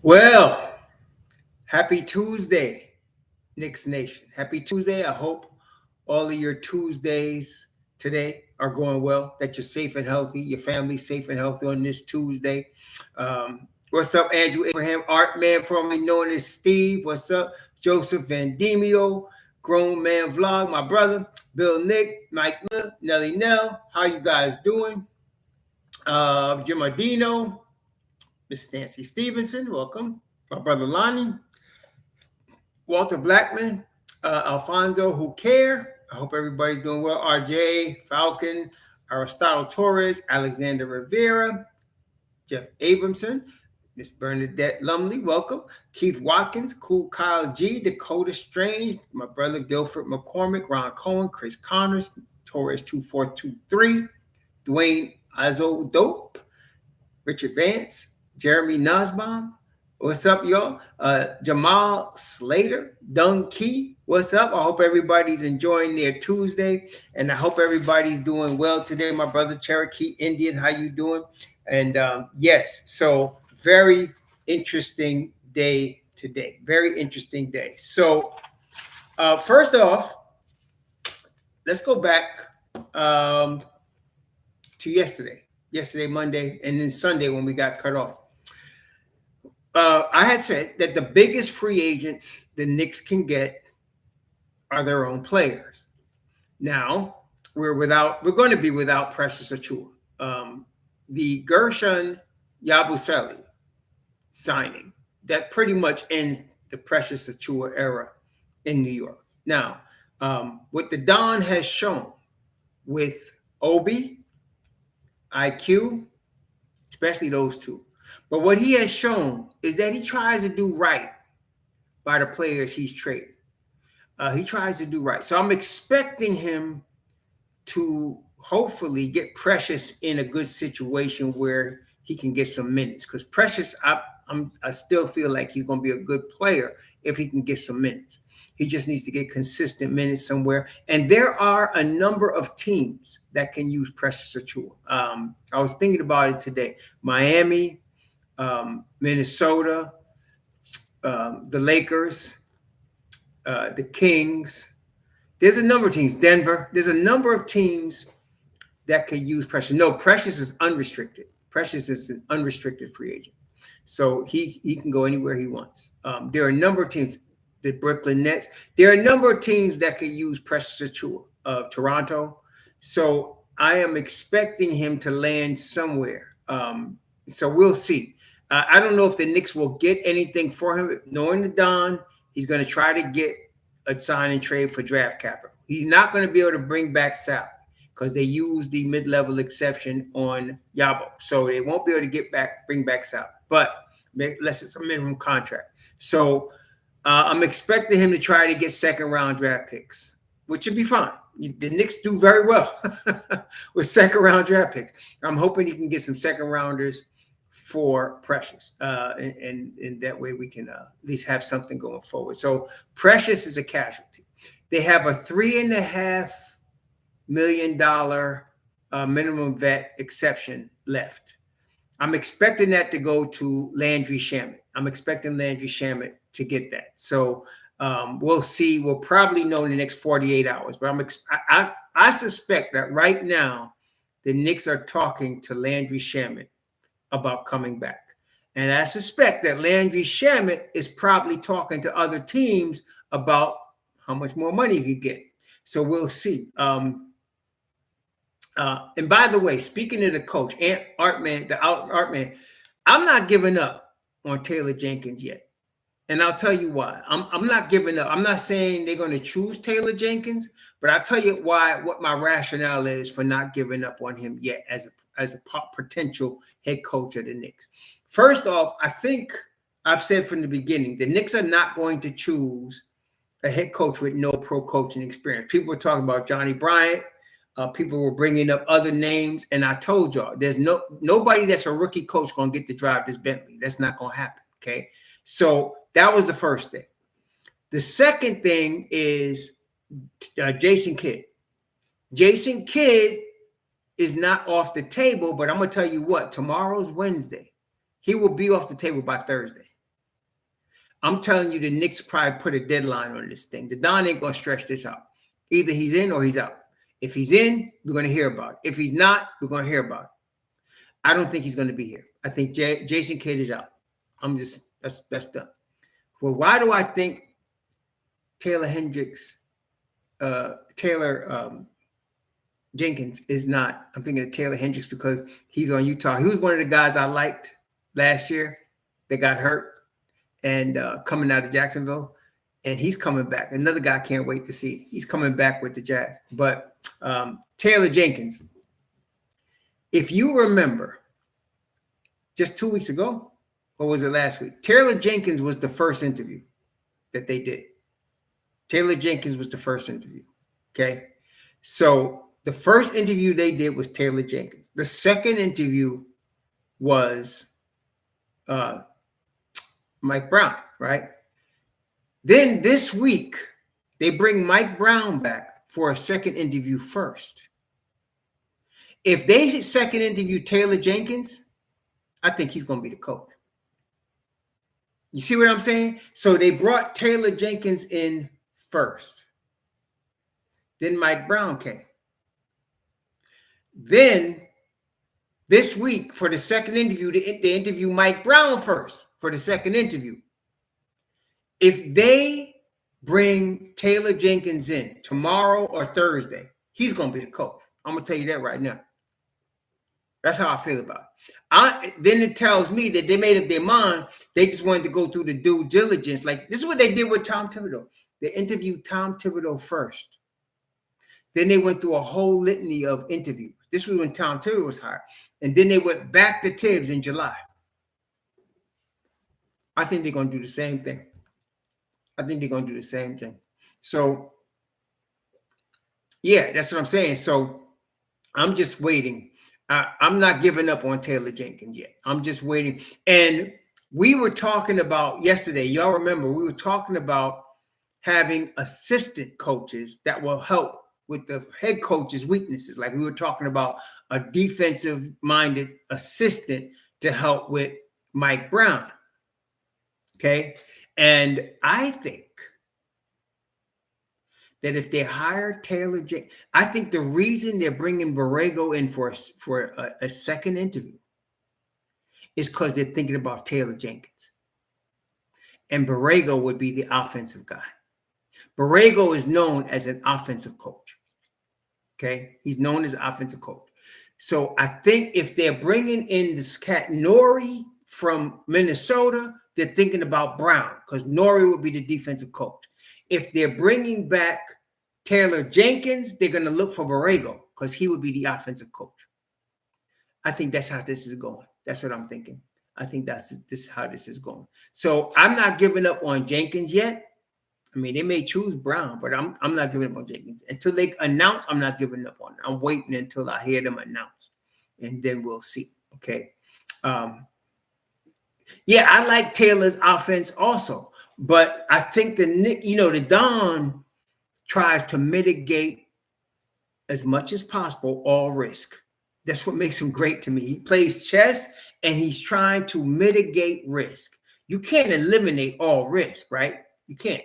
Well, happy Tuesday, Knicks Nation. Happy Tuesday. I hope all of your Tuesdays today are going well, that you're safe and healthy, your family's safe and healthy on this Tuesday. What's up, Andrew Abraham, Art Man, formerly known as Steve? What's up, Joseph Vandemio, Grown Man Vlog, my brother, Bill Nick, Mike Miller, Nelly Nell. How you guys doing? Jim Ardino, Miss Nancy Stevenson, welcome. My brother Lonnie, Walter Blackman, Alfonso Who Care. I hope everybody's doing well. RJ, Falcon, Aristotle Torres, Alexander Rivera, Jeff Abramson, Miss Bernadette Lumley, welcome. Keith Watkins, Cool Kyle G, Dakota Strange, my brother Guilford McCormick, Ron Cohen, Chris Connors, Torres 2423, Dwayne Azo Dope, Richard Vance, Jeremy Nussbaum. What's up, y'all? Jamal Slater, Dung Key. What's up? I hope everybody's enjoying their Tuesday, and I hope everybody's doing well today. My brother Cherokee Indian, how you doing? And yes, so very interesting day today. Very interesting day. So first off, let's go back to yesterday, Monday, and then Sunday when we got cut off. I had said that the biggest free agents the Knicks can get are their own players. Now we're going to be without Precious Achiewa. The Guershon Yabusele signing that pretty much ends the Precious Achiewa era in New York. Now, what the Don has shown with Obi, IQ, especially those two. But what he has shown is that he tries to do right by the players he's traded. He tries to do right. So I'm expecting him to hopefully get Precious in a good situation where he can get some minutes. Because Precious, I still feel like he's going to be a good player if he can get some minutes. He just needs to get consistent minutes somewhere. And there are a number of teams that can use Precious Achiewa. I was thinking about it today. Miami, Minnesota, the Lakers, the Kings. There's a number of teams. Denver. There's a number of teams that could use Precious. No, Precious is unrestricted. Precious is an unrestricted free agent. So he can go anywhere he wants. There are a number of teams. The Brooklyn Nets. There are a number of teams that could use Precious Achiewa. Toronto. So I am expecting him to land somewhere. So we'll see. I don't know if the Knicks will get anything for him. Knowing the Don, he's going to try to get a sign and trade for draft capital. He's not going to be able to bring back salary because they use the mid-level exception on Yabo. So they won't be able to bring back salary, but unless it's a minimum contract. So I'm expecting him to try to get second-round draft picks, which would be fine. The Knicks do very well with second-round draft picks. I'm hoping he can get some second-rounders for Precious, and that way we can at least have something going forward. So Precious is a casualty. They have a $3.5 million minimum vet exception left. I'm expecting that to go to Landry Shamet. I'm expecting Landry Shamet to get that. So we'll see. We'll probably know in the next 48 hours. But I suspect that right now the Knicks are talking to Landry Shamet about coming back. And I suspect that Landry Shamet is probably talking to other teams about how much more money he could get. So we'll see. And by the way, speaking of the coach, Artman, I'm not giving up on Taylor Jenkins yet. And I'll tell you why. I'm not giving up. I'm not saying they're going to choose Taylor Jenkins, but I'll tell you what my rationale is for not giving up on him yet as a potential head coach of the Knicks. First off, I think I've said from the beginning, the Knicks are not going to choose a head coach with no pro coaching experience. People were talking about Johnny Bryant. People were bringing up other names, and I told y'all, there's nobody that's a rookie coach going to get to drive this Bentley. That's not going to happen, okay? So that was the first thing. The second thing is Jason Kidd. Jason Kidd is not off the table, but I'm going to tell you what, tomorrow's Wednesday. He will be off the table by Thursday. I'm telling you, the Knicks probably put a deadline on this thing. The Don ain't going to stretch this out. Either he's in or he's out. If he's in, we're going to hear about it. If he's not, we're going to hear about it. I don't think he's going to be here. I think Jason Kidd is out. That's done. Well, why do I think Taylor Jenkins is not? I'm thinking of Taylor Hendricks because he's on Utah. He was one of the guys I liked last year that got hurt and coming out of Jacksonville, and he's coming back. Another guy I can't wait to see. He's coming back with the Jazz. But Taylor Jenkins, if you remember, just 2 weeks ago, or was it last week? Taylor Jenkins was the first interview that they did. Taylor Jenkins was the first interview. Okay. So the first interview they did was Taylor Jenkins. The second interview was Mike Brown, right? Then this week, they bring Mike Brown back for a second interview first. If they second interview Taylor Jenkins, I think he's going to be the coach. You see what I'm saying? So they brought Taylor Jenkins in first. Then Mike Brown came. Then this week for the second interview, they interview Mike Brown first for the second interview. If they bring Taylor Jenkins in tomorrow or Thursday, he's going to be the coach. I'm going to tell you that right now. That's how I feel about it. Then it tells me that they made up their mind. They just wanted to go through the due diligence. Like, this is what they did with Tom Thibodeau. They interviewed Tom Thibodeau first. Then they went through a whole litany of interviews. This was when Tom Thibodeau was hired. And then they went back to Tibbs in July. I think they're going to do the same thing. So, yeah, that's what I'm saying. So I'm just waiting. I'm not giving up on Taylor Jenkins yet. I'm just waiting. And we were talking about yesterday, y'all remember, we were talking about having assistant coaches that will help with the head coach's weaknesses. Like we were talking about a defensive-minded assistant to help with Mike Brown. Okay? And I think that if they hire Taylor Jenkins, I think the reason they're bringing Borrego in for a second interview is because they're thinking about Taylor Jenkins. And Borrego would be the offensive guy. Borrego is known as an offensive coach. Okay? He's known as an offensive coach. So I think if they're bringing in this cat Nori from Minnesota, they're thinking about Brown because Nori would be the defensive coach. If they're bringing back Taylor Jenkins, they're going to look for Borrego because he would be the offensive coach. I think that's how this is going. That's what I'm thinking. I think this is how this is going. So I'm not giving up on Jenkins yet. I mean, they may choose Brown, but I'm not giving up on Jenkins. Until they announce, I'm not giving up on it. I'm waiting until I hear them announce, and then we'll see. Okay. Yeah, I like Taylor's offense also. But I think the Don tries to mitigate as much as possible all risk. That's what makes him great to me. He plays chess and he's trying to mitigate risk. You can't eliminate all risk, right? You can't,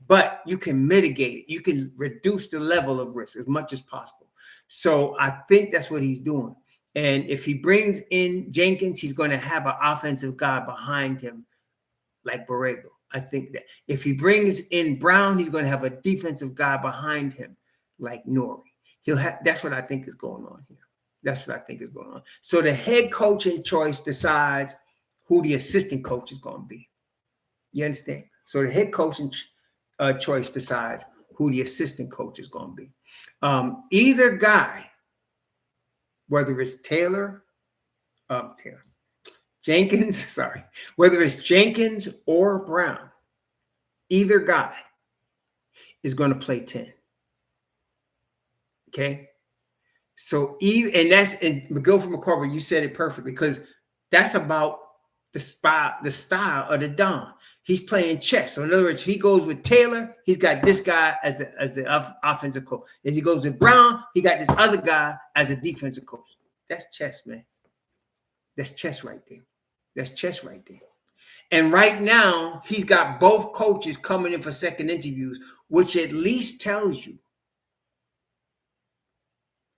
but you can mitigate it. You can reduce the level of risk as much as possible. So I think that's what he's doing. And if he brings in Jenkins, he's going to have an offensive guy behind him like Borrego. I think that if he brings in Brown, he's going to have a defensive guy behind him like Nori. That's what I think is going on here. That's what I think is going on. So the head coaching choice decides who the assistant coach is going to be. You understand? So the head coaching choice decides who the assistant coach is going to be. Either guy, whether it's Jenkins, whether it's Jenkins or Brown, either guy is going to play 10. Okay? So, and Miguel from McCarver, you said it perfectly because that's about the style of the Don. He's playing chess. So in other words, if he goes with Taylor, he's got this guy as the offensive coach. If he goes with Brown, he got this other guy as a defensive coach. That's chess, man. That's chess right there. And right now, he's got both coaches coming in for second interviews, which at least tells you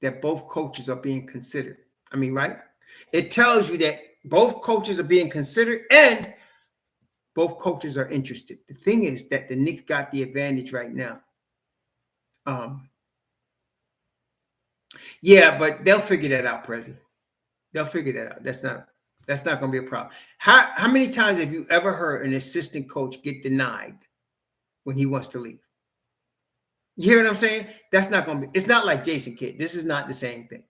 that both coaches are being considered. I mean, right? It tells you that both coaches are being considered and both coaches are interested. The thing is that the Knicks got the advantage right now. Yeah, but they'll figure that out, Prezi. They'll figure that out. That's not going to be a problem. How many times have you ever heard an assistant coach get denied when he wants to leave? You hear what I'm saying? That's not going to be. It's not like Jason Kidd. This is not the same thing.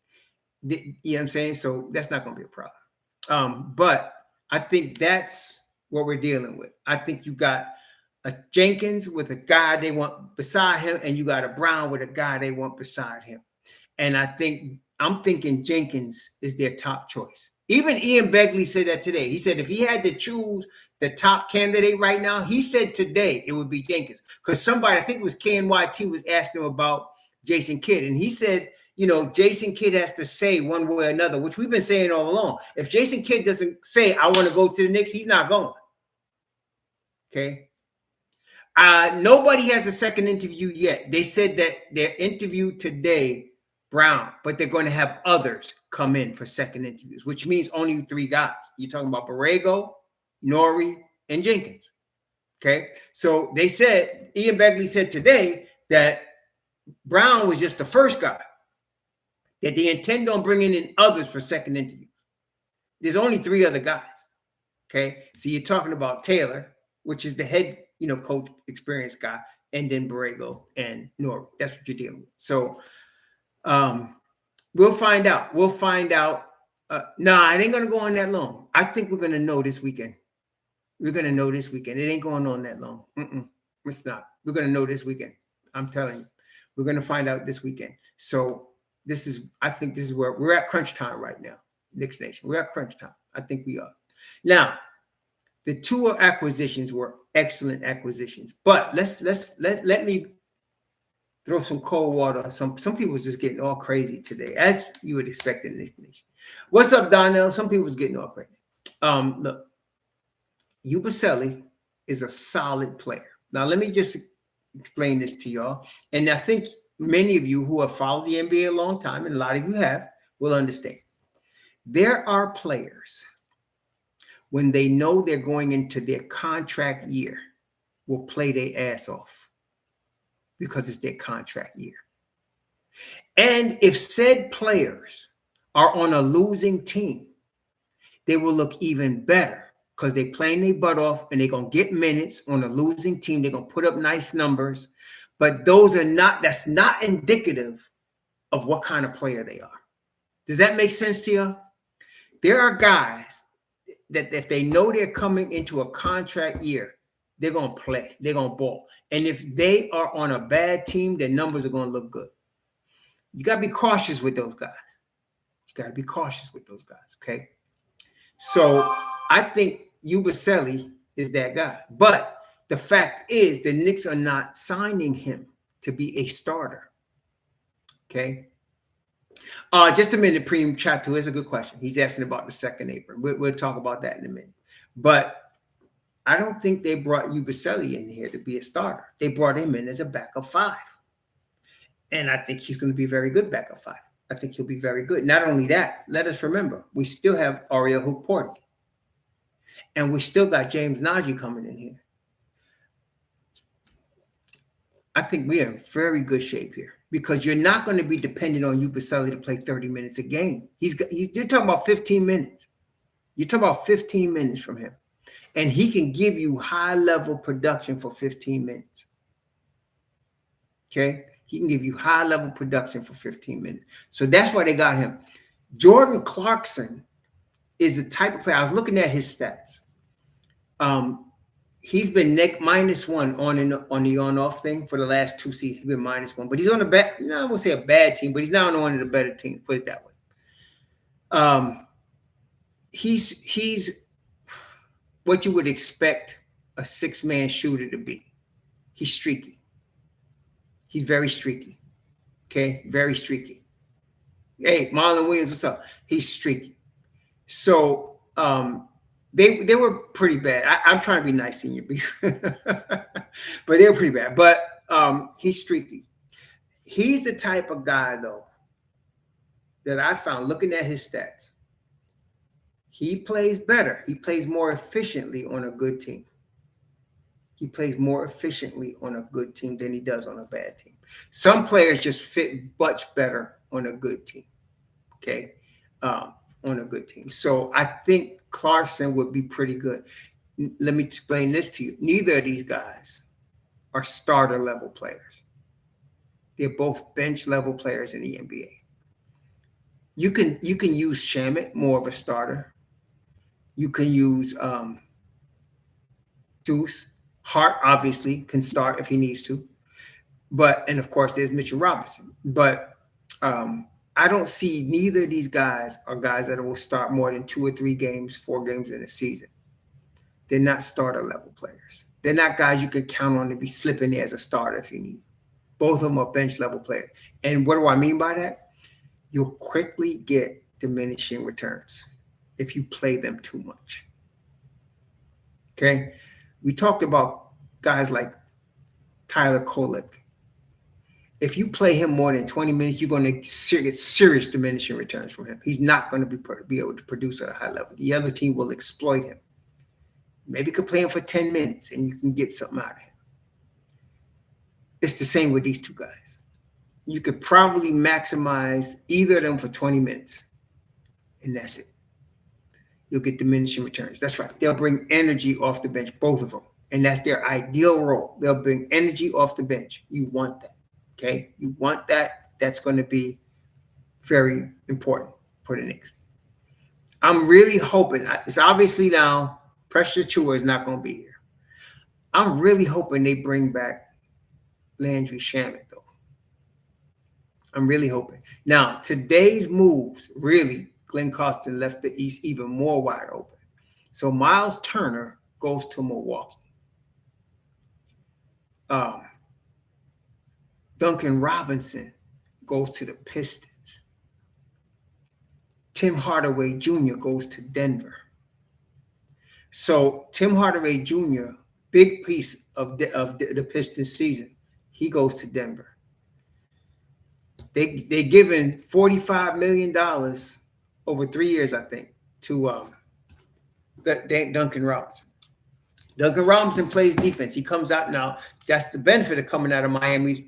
You know what I'm saying? So that's not going to be a problem. But I think that's what we're dealing with. I think you got a Jenkins with a guy they want beside him, and you got a Brown with a guy they want beside him. And I'm thinking Jenkins is their top choice. Even Ian Begley said that today. He said if he had to choose the top candidate right now, he said today it would be Jenkins. Because somebody, I think it was KNYT, was asking him about Jason Kidd. And he said, Jason Kidd has to say one way or another, which we've been saying all along. If Jason Kidd doesn't say, I want to go to the Knicks, he's not going. Okay. Nobody has a second interview yet. They said that their interview today, Brown, but they're going to have others come in for second interviews, which means only 3 guys. You're talking about Borrego, Nori, and Jenkins. Okay. So they said, Ian Begley said today that Brown was just the first guy, that they intend on bringing in others for second interviews. There's only 3 other guys. Okay. So you're talking about Taylor, which is the head, coach, experienced guy, and then Borrego and Nori. That's what you're dealing with. So we'll find out. We'll find out. It ain't going to go on that long. I think we're going to know this weekend. We're going to know this weekend. It ain't going on that long. It's not. We're going to know this weekend. I'm telling you. We're going to find out this weekend. So I think this is where we're at crunch time right now. Knicks Nation. We're at crunch time. I think we are. Now, the 2 acquisitions were excellent acquisitions. But let me throw some cold water on some people was just getting all crazy today, as you would expect in Knicks Nation. What's up, Donnell? Some people was getting all crazy. Look, Yabusele is a solid player. Now, let me just explain this to y'all. And I think many of you who have followed the NBA a long time, and a lot of you have, will understand. There are players, when they know they're going into their contract year, will play their ass off because it's their contract year. And if said players are on a losing team, they will look even better because they're playing their butt off and they're going to get minutes on a losing team. They're going to put up nice numbers, but that's not indicative of what kind of player they are. Does that make sense to you? There are guys that if they know they're coming into a contract year, they're going to play. They're going to ball. And if they are on a bad team, their numbers are going to look good. You got to be cautious with those guys. Okay? So I think Yabusele is that guy. But the fact is the Knicks are not signing him to be a starter. Okay? Just a minute, Preem Chat to is a good question. He's asking about the second apron. We'll talk about that in a minute. But I don't think they brought Yabusele in here to be a starter. They brought him in as a backup 5. And I think he's going to be very good backup 5. I think he'll be very good. Not only that, let us remember, we still have Ariel Hoop-Porty. And we still got James Najee coming in here. I think we're in very good shape here because you're not going to be dependent on Yabusele to play 30 minutes a game. You're talking about 15 minutes. You're talking about 15 minutes from him. And he can give you high-level production for 15 minutes. Okay? He can give you high-level production for 15 minutes. So that's why they got him. Jordan Clarkson is the type of player. I was looking at his stats. He's been -1 on the on-off thing for the last 2 seasons. He's been -1. But he's on I won't say a bad team, but he's not on one of the better teams, put it that way. He's what you would expect a 6-man shooter to be. He's streaky. He's very streaky. Okay? Very streaky. Hey, Marlon Williams, what's up? He's streaky. So They were pretty bad. I'm trying to be nice, Senior Beef, but they were pretty bad. But he's streaky. He's the type of guy, though, that I found looking at his stats. He plays better. He plays more efficiently on a good team. He plays more efficiently on a good team than he does on a bad team. Some players just fit much better on a good team. Okay, on a good team. So I think Clarkson would be pretty good. Let me explain this to you. Neither of these guys are starter level players. They're both bench level players in the NBA. You can use Shamet, more of a starter. You can use Deuce. Hart obviously can start if he needs to. And of course there's Mitchell Robinson. But I don't see neither of these guys are guys that will start more than 2 or 3 games, 4 games in a season. They're not starter level players. They're not guys you can count on to be slipping there as a starter if you need. Both of them are bench level players. And what do I mean by that? You'll quickly get diminishing returns if you play them too much. Okay? We talked about guys like Tyler Kolek. If you play him more than 20 minutes, you're going to get serious diminishing returns from him. He's not going to be able to produce at a high level. The other team will exploit him. Maybe you could play him for 10 minutes and you can get something out of him. It's the same with these two guys. You could probably maximize either of them for 20 minutes, and that's it. You'll get diminishing returns. That's right. They'll bring energy off the bench, both of them, and that's their ideal role. They'll bring energy off the bench. You want that, okay? You want that. That's going to be very important for the Knicks. I'm really hoping. It's obviously now Precious Achiewa is not going to be here. I'm really hoping they bring back Landry Shamet, though. I'm really hoping. Now, today's moves, really, Glenn Costin left the East even more wide open. So Miles Turner goes to Milwaukee. Duncan Robinson goes to the Pistons. Tim Hardaway Jr. goes to Denver. So Tim Hardaway Jr., big piece of the Pistons season, he goes to Denver. They're giving $45 million over 3 years, I think, to Duncan Robinson. Duncan Robinson plays defense. He comes out now. That's the benefit of coming out of Miami's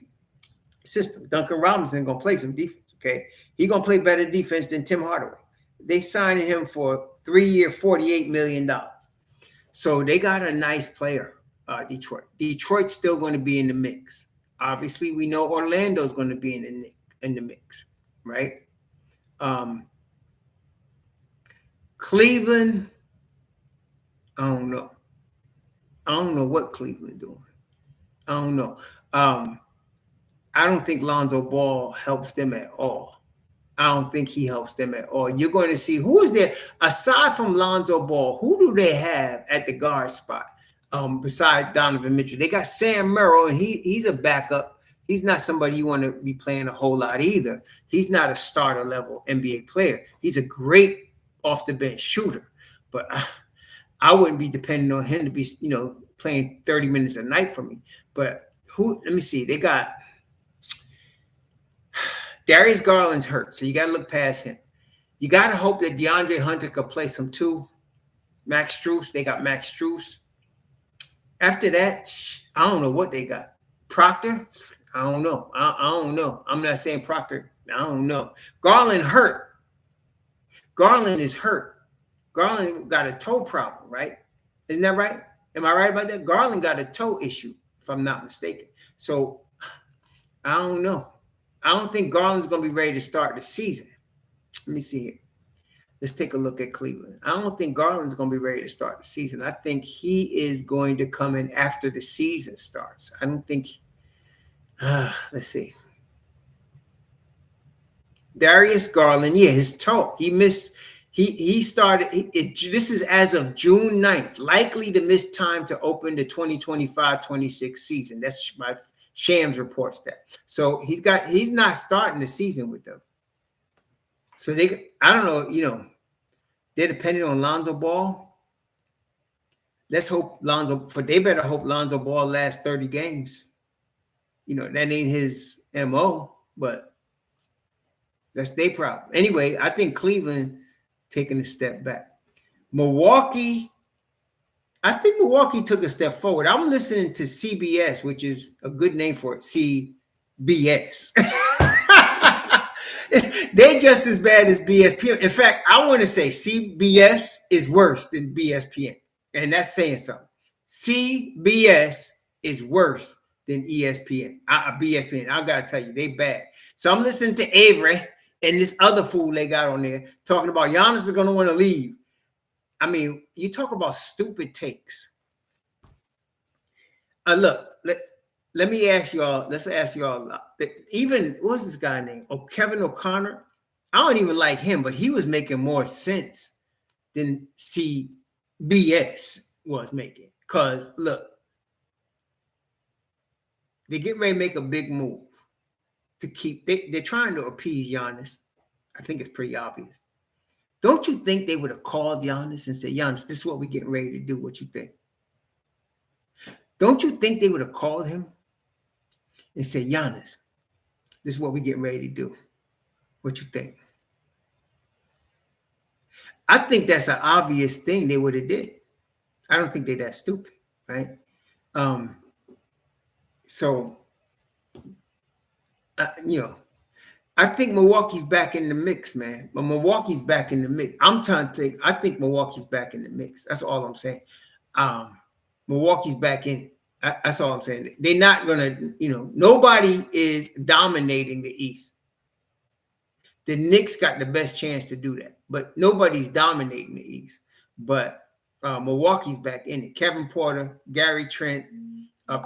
system. Duncan Robinson going to play some defense, okay? He's going to play better defense than Tim Hardaway. They signed him for 3-year, $48 million. So they got a nice player, Detroit. Detroit's still going to be in the mix. Obviously, we know Orlando's going to be in the mix, right? Cleveland, I don't know. I don't know what Cleveland doing. I don't know. I don't think Lonzo Ball helps them at all. I don't think he helps them at all. You're going to see who is there aside from Lonzo Ball. Who do they have at the guard spot besides Donovan Mitchell? They got Sam Merrill, and he's a backup. He's not somebody you want to be playing a whole lot either. He's not a starter level NBA player. He's a great off the bench shooter, but I wouldn't be depending on him to be, playing 30 minutes a night for me. But let me see. They got Darius Garland's hurt, so you got to look past him. You got to hope that DeAndre Hunter could play some too. Max Strus, they got Max Strus. After that, I don't know what they got. Proctor, I don't know. I don't know. I'm not saying Proctor. I don't know. Garland hurt. Garland is hurt. Garland got a toe problem, right? Isn't that right? Am I right about that? Garland got a toe issue, if I'm not mistaken. So I don't know. I don't think Garland's going to be ready to start the season. Let me see here. Let's take a look at Cleveland. I don't think Garland's going to be ready to start the season. I think he is going to come in after the season starts. I don't think. Let's see. Darius Garland, yeah, his toe. He missed. He started. This is as of June 9th, likely to miss time to open the 2025-26 season. That's my Shams reports that. So he's not starting the season with them. So I don't know, they're dependent on Lonzo Ball. Let's hope they better hope Lonzo Ball lasts 30 games. That ain't his MO, but that's their problem. Anyway, I think Cleveland taking a step back. Milwaukee, I think Milwaukee took a step forward. I'm listening to CBS, which is a good name for it, CBS. They're just as bad as BSPN. In fact, I want to say CBS is worse than BSPN. And that's saying something. CBS is worse than ESPN. BSPN. I got to tell you, they bad. So I'm listening to Avery and this other fool they got on there talking about Giannis is going to want to leave. I mean, you talk about stupid takes. Look, let me ask y'all. Let's ask y'all. Even what's this guy name? Oh, Kevin O'Connor. I don't even like him, but he was making more sense than CBS was making. Cause look, they're getting ready to make a big move to keep. They're trying to appease Giannis. I think it's pretty obvious. Don't you think they would have called Giannis and said, Giannis, this is what we're getting ready to do. What you think? Don't you think they would have called him and said, Giannis, this is what we're getting ready to do. What you think? I think that's an obvious thing they would have did. I don't think they're that stupid, right? I think Milwaukee's back in the mix, man. But Milwaukee's back in the mix. I'm trying to think. I think Milwaukee's back in the mix. That's all I'm saying. Milwaukee's back in. That's all I'm saying. They're not going to, nobody is dominating the East. The Knicks got the best chance to do that. But nobody's dominating the East. But Milwaukee's back in it. Kevin Porter, Gary Trent,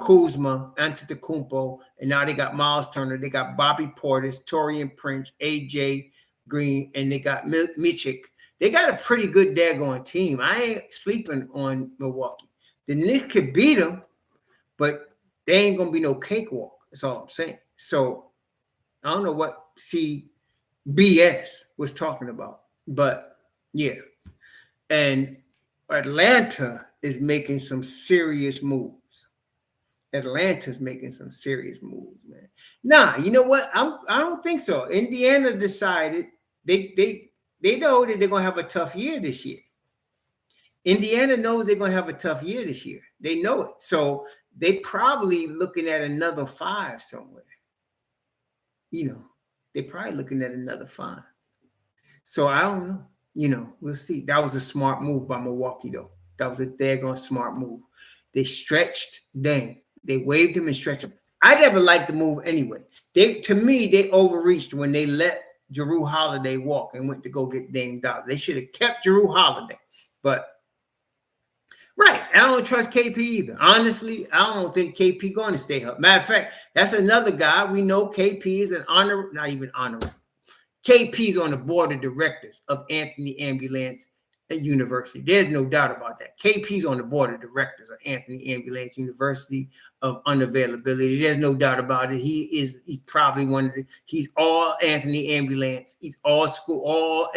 Kuzma, Antetokounmpo, and now they got Miles Turner. They got Bobby Portis, Taurean Prince, AJ Green, and they got Mitchell. They got a pretty good daggone team. I ain't sleeping on Milwaukee. The Knicks could beat them, but they ain't gonna be no cakewalk. That's all I'm saying. So I don't know what CBS was talking about, but yeah. And Atlanta is making some serious moves. Atlanta's making some serious moves, man. Nah, you know what? I don't think so. Indiana decided they know that they're gonna have a tough year this year. Indiana knows they're gonna have a tough year this year. They know it. So they probably looking at another 5 somewhere. They're probably looking at another 5. So I don't know. We'll see. That was a smart move by Milwaukee, though. That was a daggone smart move. They stretched Dame. They waved him and stretched him. I never liked the move anyway. To me, they overreached when they let Jrue Holiday walk and went to go get Dame Dollar. They should have kept Jrue Holiday. But, right, I don't trust KP either. Honestly, I don't think KP going to stay up. Matter of fact, that's another guy. We know KP is not even honorary. KP's on the board of directors of Anthony Ambulance University. There's no doubt about that. KP's on the board of directors of Anthony Ambulance University of Unavailability. There's no doubt about it. He's probably he's all Anthony Ambulance. He's all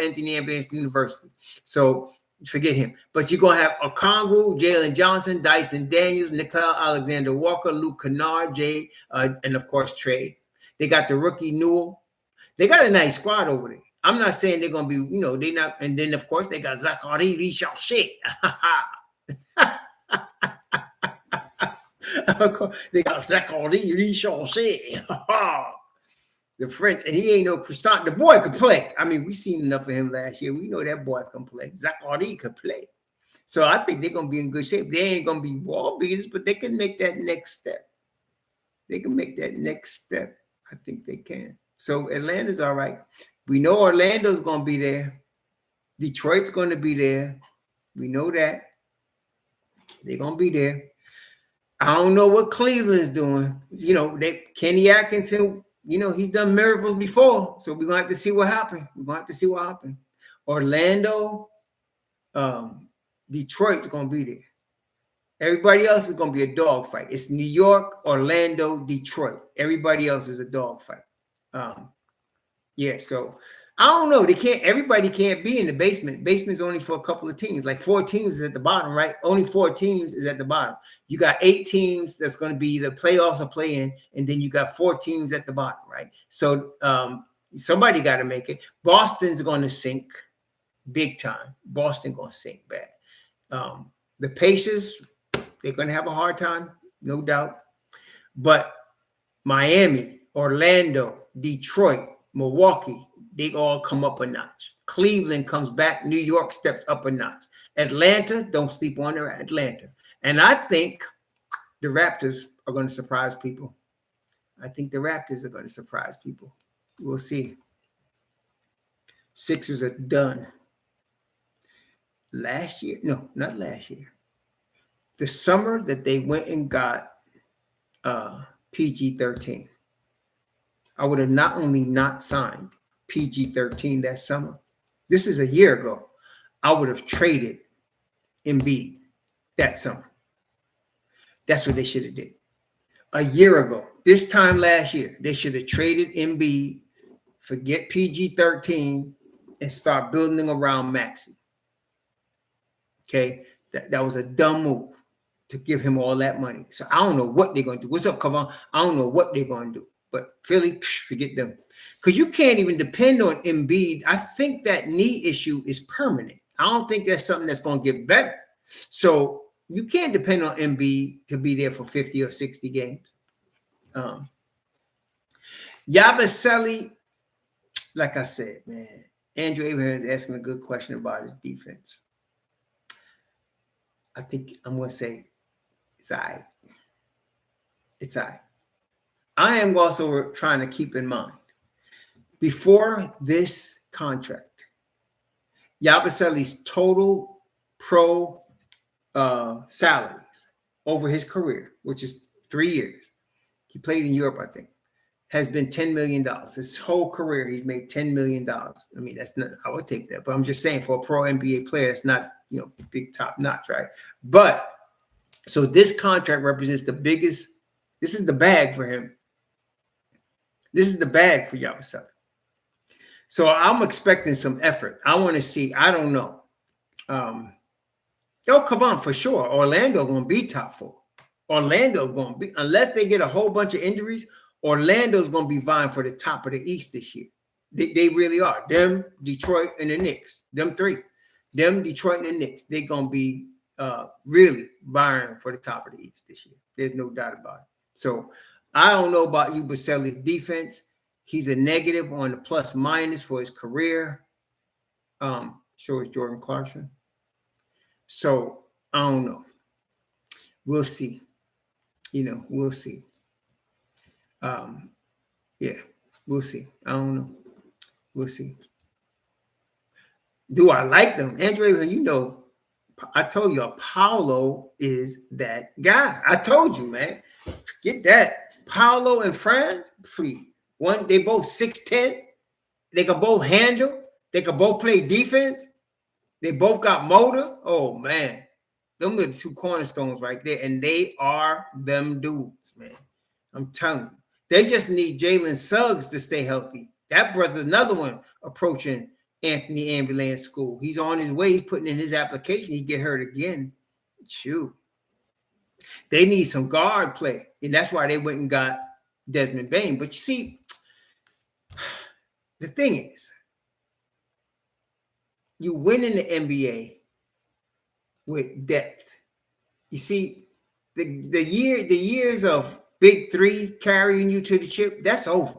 Anthony Ambulance University. So forget him. But you're going to have Okongwu, Jalen Johnson, Dyson Daniels, Nickeil Alexander-Walker, Luke Kennard, and of course, Trey. They got the rookie Newell. They got a nice squad over there. I'm not saying they're going to be, they're not. And then, of course, they got Zachary Richarchet. They got Zachary Richarchet. The French. And he ain't no croissant. The boy could play. I mean, we seen enough of him last year. We know that boy can play. Zachary could play. So I think they're going to be in good shape. They ain't going to be wall beaters, but they can make that next step. They can make that next step. I think they can. So Atlanta's all right. We know Orlando's going to be there. Detroit's going to be there. We know that. They're going to be there. I don't know what Cleveland's doing. Kenny Atkinson, he's done miracles before. So we're going to have to see what happens. Orlando, Detroit's going to be there. Everybody else is going to be a dogfight. It's New York, Orlando, Detroit. Everybody else is a dogfight. So I don't know. They can't. Everybody can't be in the basement. Basement's only for a couple of teams. Like 4 teams is at the bottom, right? Only 4 teams is at the bottom. You got 8 teams that's going to be the playoffs or play-in, and then you got 4 teams at the bottom, right? So somebody got to make it. Boston's going to sink big time. Boston going to sink bad. The Pacers, they're going to have a hard time, no doubt. But Miami, Orlando, Detroit, Milwaukee, they all come up a notch. Cleveland comes back. New York steps up a notch. Atlanta, don't sleep on Atlanta. And I think the Raptors are going to surprise people. I think the Raptors are going to surprise people. We'll see. Sixers are done. Last year, no, not last year. The summer that they went and got PG-13, I would have not only not signed PG-13 that summer. This is a year ago. I would have traded Embiid that summer. That's what they should have did. A year ago, this time last year, they should have traded Embiid, forget PG-13, and start building around Maxey. Okay, that was a dumb move to give him all that money. So I don't know what they're going to do. What's up, Kavon? I don't know what they're going to do. But Philly, forget them. Because you can't even depend on Embiid. I think that knee issue is permanent. I don't think that's something that's going to get better. So you can't depend on Embiid to be there for 50 or 60 games. Yabusele, like I said, man, Andrew Abraham is asking a good question about his defense. I think I'm going to say it's all right. It's all right. I am also trying to keep in mind, before this contract, Yabusele's total pro salaries over his career, which is 3 years, he played in Europe, I think, has been $10 million. His whole career, he's made $10 million. I mean, that's not, I would take that, but I'm just saying for a pro NBA player, it's not, big top notch, right? But so this contract represents the biggest, this is the bag for him. This is the bag for Yabusele. So I'm expecting some effort. I want to see, I don't know. Come on, for sure. Orlando going to be top 4. Orlando going to be, unless they get a whole bunch of injuries, Orlando's going to be vying for the top of the East this year. They really are. Them, Detroit, and the Knicks. Them 3. Them, Detroit, and the Knicks. They're going to be really vying for the top of the East this year. There's no doubt about it. So I don't know about Yabusele's defense. He's a negative on the plus minus for his career. So is Jordan Clarkson. So I don't know. We'll see. We'll see. Yeah, we'll see. I don't know. We'll see. Do I like them? Andrew, I told you, Paulo is that guy. I told you, man. Get that. Paulo and Franz, free. One, they both 6'10". They can both handle. They can both play defense. They both got motor. Oh, man. Them are the 2 cornerstones right there. And they are them dudes, man. I'm telling you. They just need Jalen Suggs to stay healthy. That brother's another one approaching Anthony Ambulance School. He's on his way. He's putting in his application. He get hurt again. Shoot. They need some guard play. And that's why they went and got Desmond Bane. But you see, the thing is, you win in the NBA with depth. You see, the years of big 3 carrying you to the chip, that's over.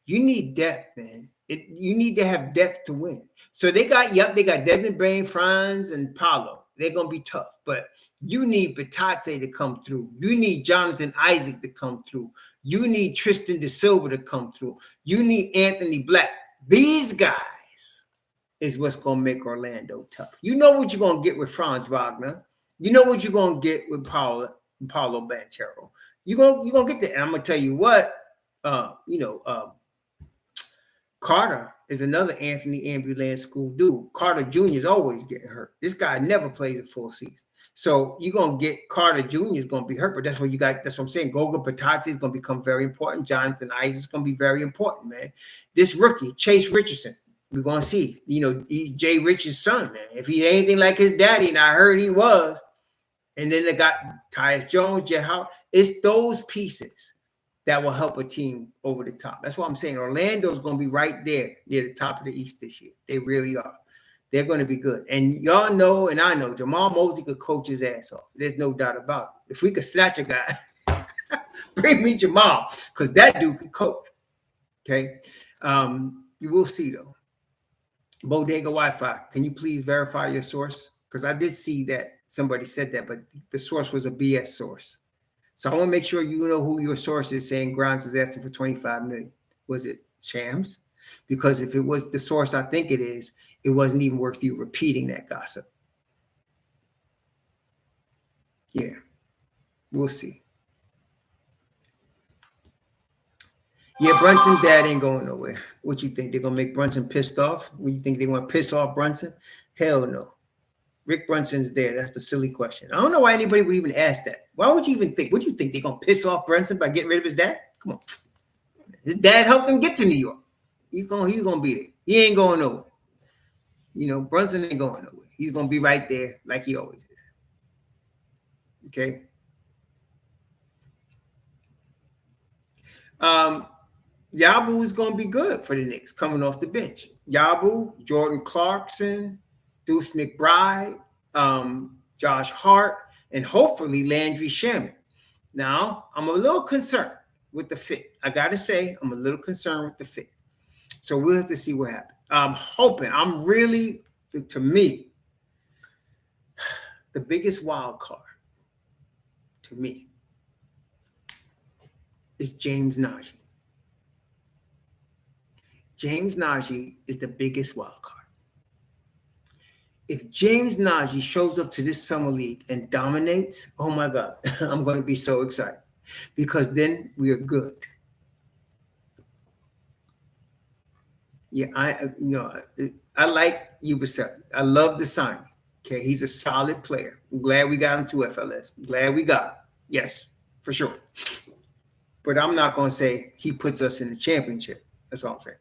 You need depth, man. You need to have depth to win. So they got Desmond Bane, Franz, and Paulo. They're going to be tough. But you need Batatse to come through. You need Jonathan Isaac to come through. You need Tristan De Silva to come through. You need Anthony Black. These guys is what's going to make Orlando tough. You know what you're going to get with Franz Wagner. You know what you're going to get with Paulo Banchero. You're going to get that. And I'm going to tell you what, Carter is another Anthony Ambulance School dude. Carter Jr. is always getting hurt. This guy never plays a full season. So you're going to get Carter Jr. is going to be hurt, but that's what you got. That's what I'm saying. Goga Batatse is going to become very important. Jonathan Isaac is going to be very important, man. This rookie, Chase Richardson, We're gonna see. You know, he's Jay Rich's son, man. If he's anything like his daddy, and I heard he was, and then they got Tyus Jones, Jet Howard. It's those pieces that will help a team over the top. That's what I'm saying. Orlando's going to be right there near the top of the East this year. They really are. They're going to be good. And y'all know, and I know, Jamal Mosley could coach his ass off. There's no doubt about it. If we could snatch a guy, bring me Jamal, because that dude can coach. Okay? You will see, though. Bodega Wi-Fi, can you please verify your source? Because I did see that somebody said that, but the source was a BS source. So I want to make sure you know who your source is saying Grimes is asking for $25 million. Was it Shams? Because if it was the source I think it is, it wasn't even worth you repeating that gossip. Yeah, we'll see. Yeah, Brunson's dad ain't going nowhere. What you think? They're going to make Brunson pissed off? What you think they want to piss off Brunson? Hell no. Rick Brunson's there. That's the silly question. I don't know why anybody would even ask that. Why would you even think? What do you think? They're going to piss off Brunson by getting rid of his dad? Come on. His dad helped him get to New York. He's going to be there. He ain't going nowhere. You know, Brunson ain't going nowhere. He's going to be right there like he always is. Okay. Yabu is going to be good for the Knicks coming off the bench. Yabu, Jordan Clarkson, Deuce McBride, Josh Hart, and hopefully Landry Shaman. Now, I'm a little concerned with the fit. I got to say, I'm a little concerned with the fit. So we'll have to see what happens. I'm hoping, to me, the biggest wild card to me is James Najee. James Najee is the biggest wild card. If James Najee shows up to this summer league and dominates, oh my God, I'm going to be so excited because then we are good. Yeah, I like Yabusele. I love the signing. Okay, he's a solid player. I'm glad we got him to FLS. I'm glad we got him. Yes, for sure. But I'm not going to say he puts us in the championship. That's all I'm saying.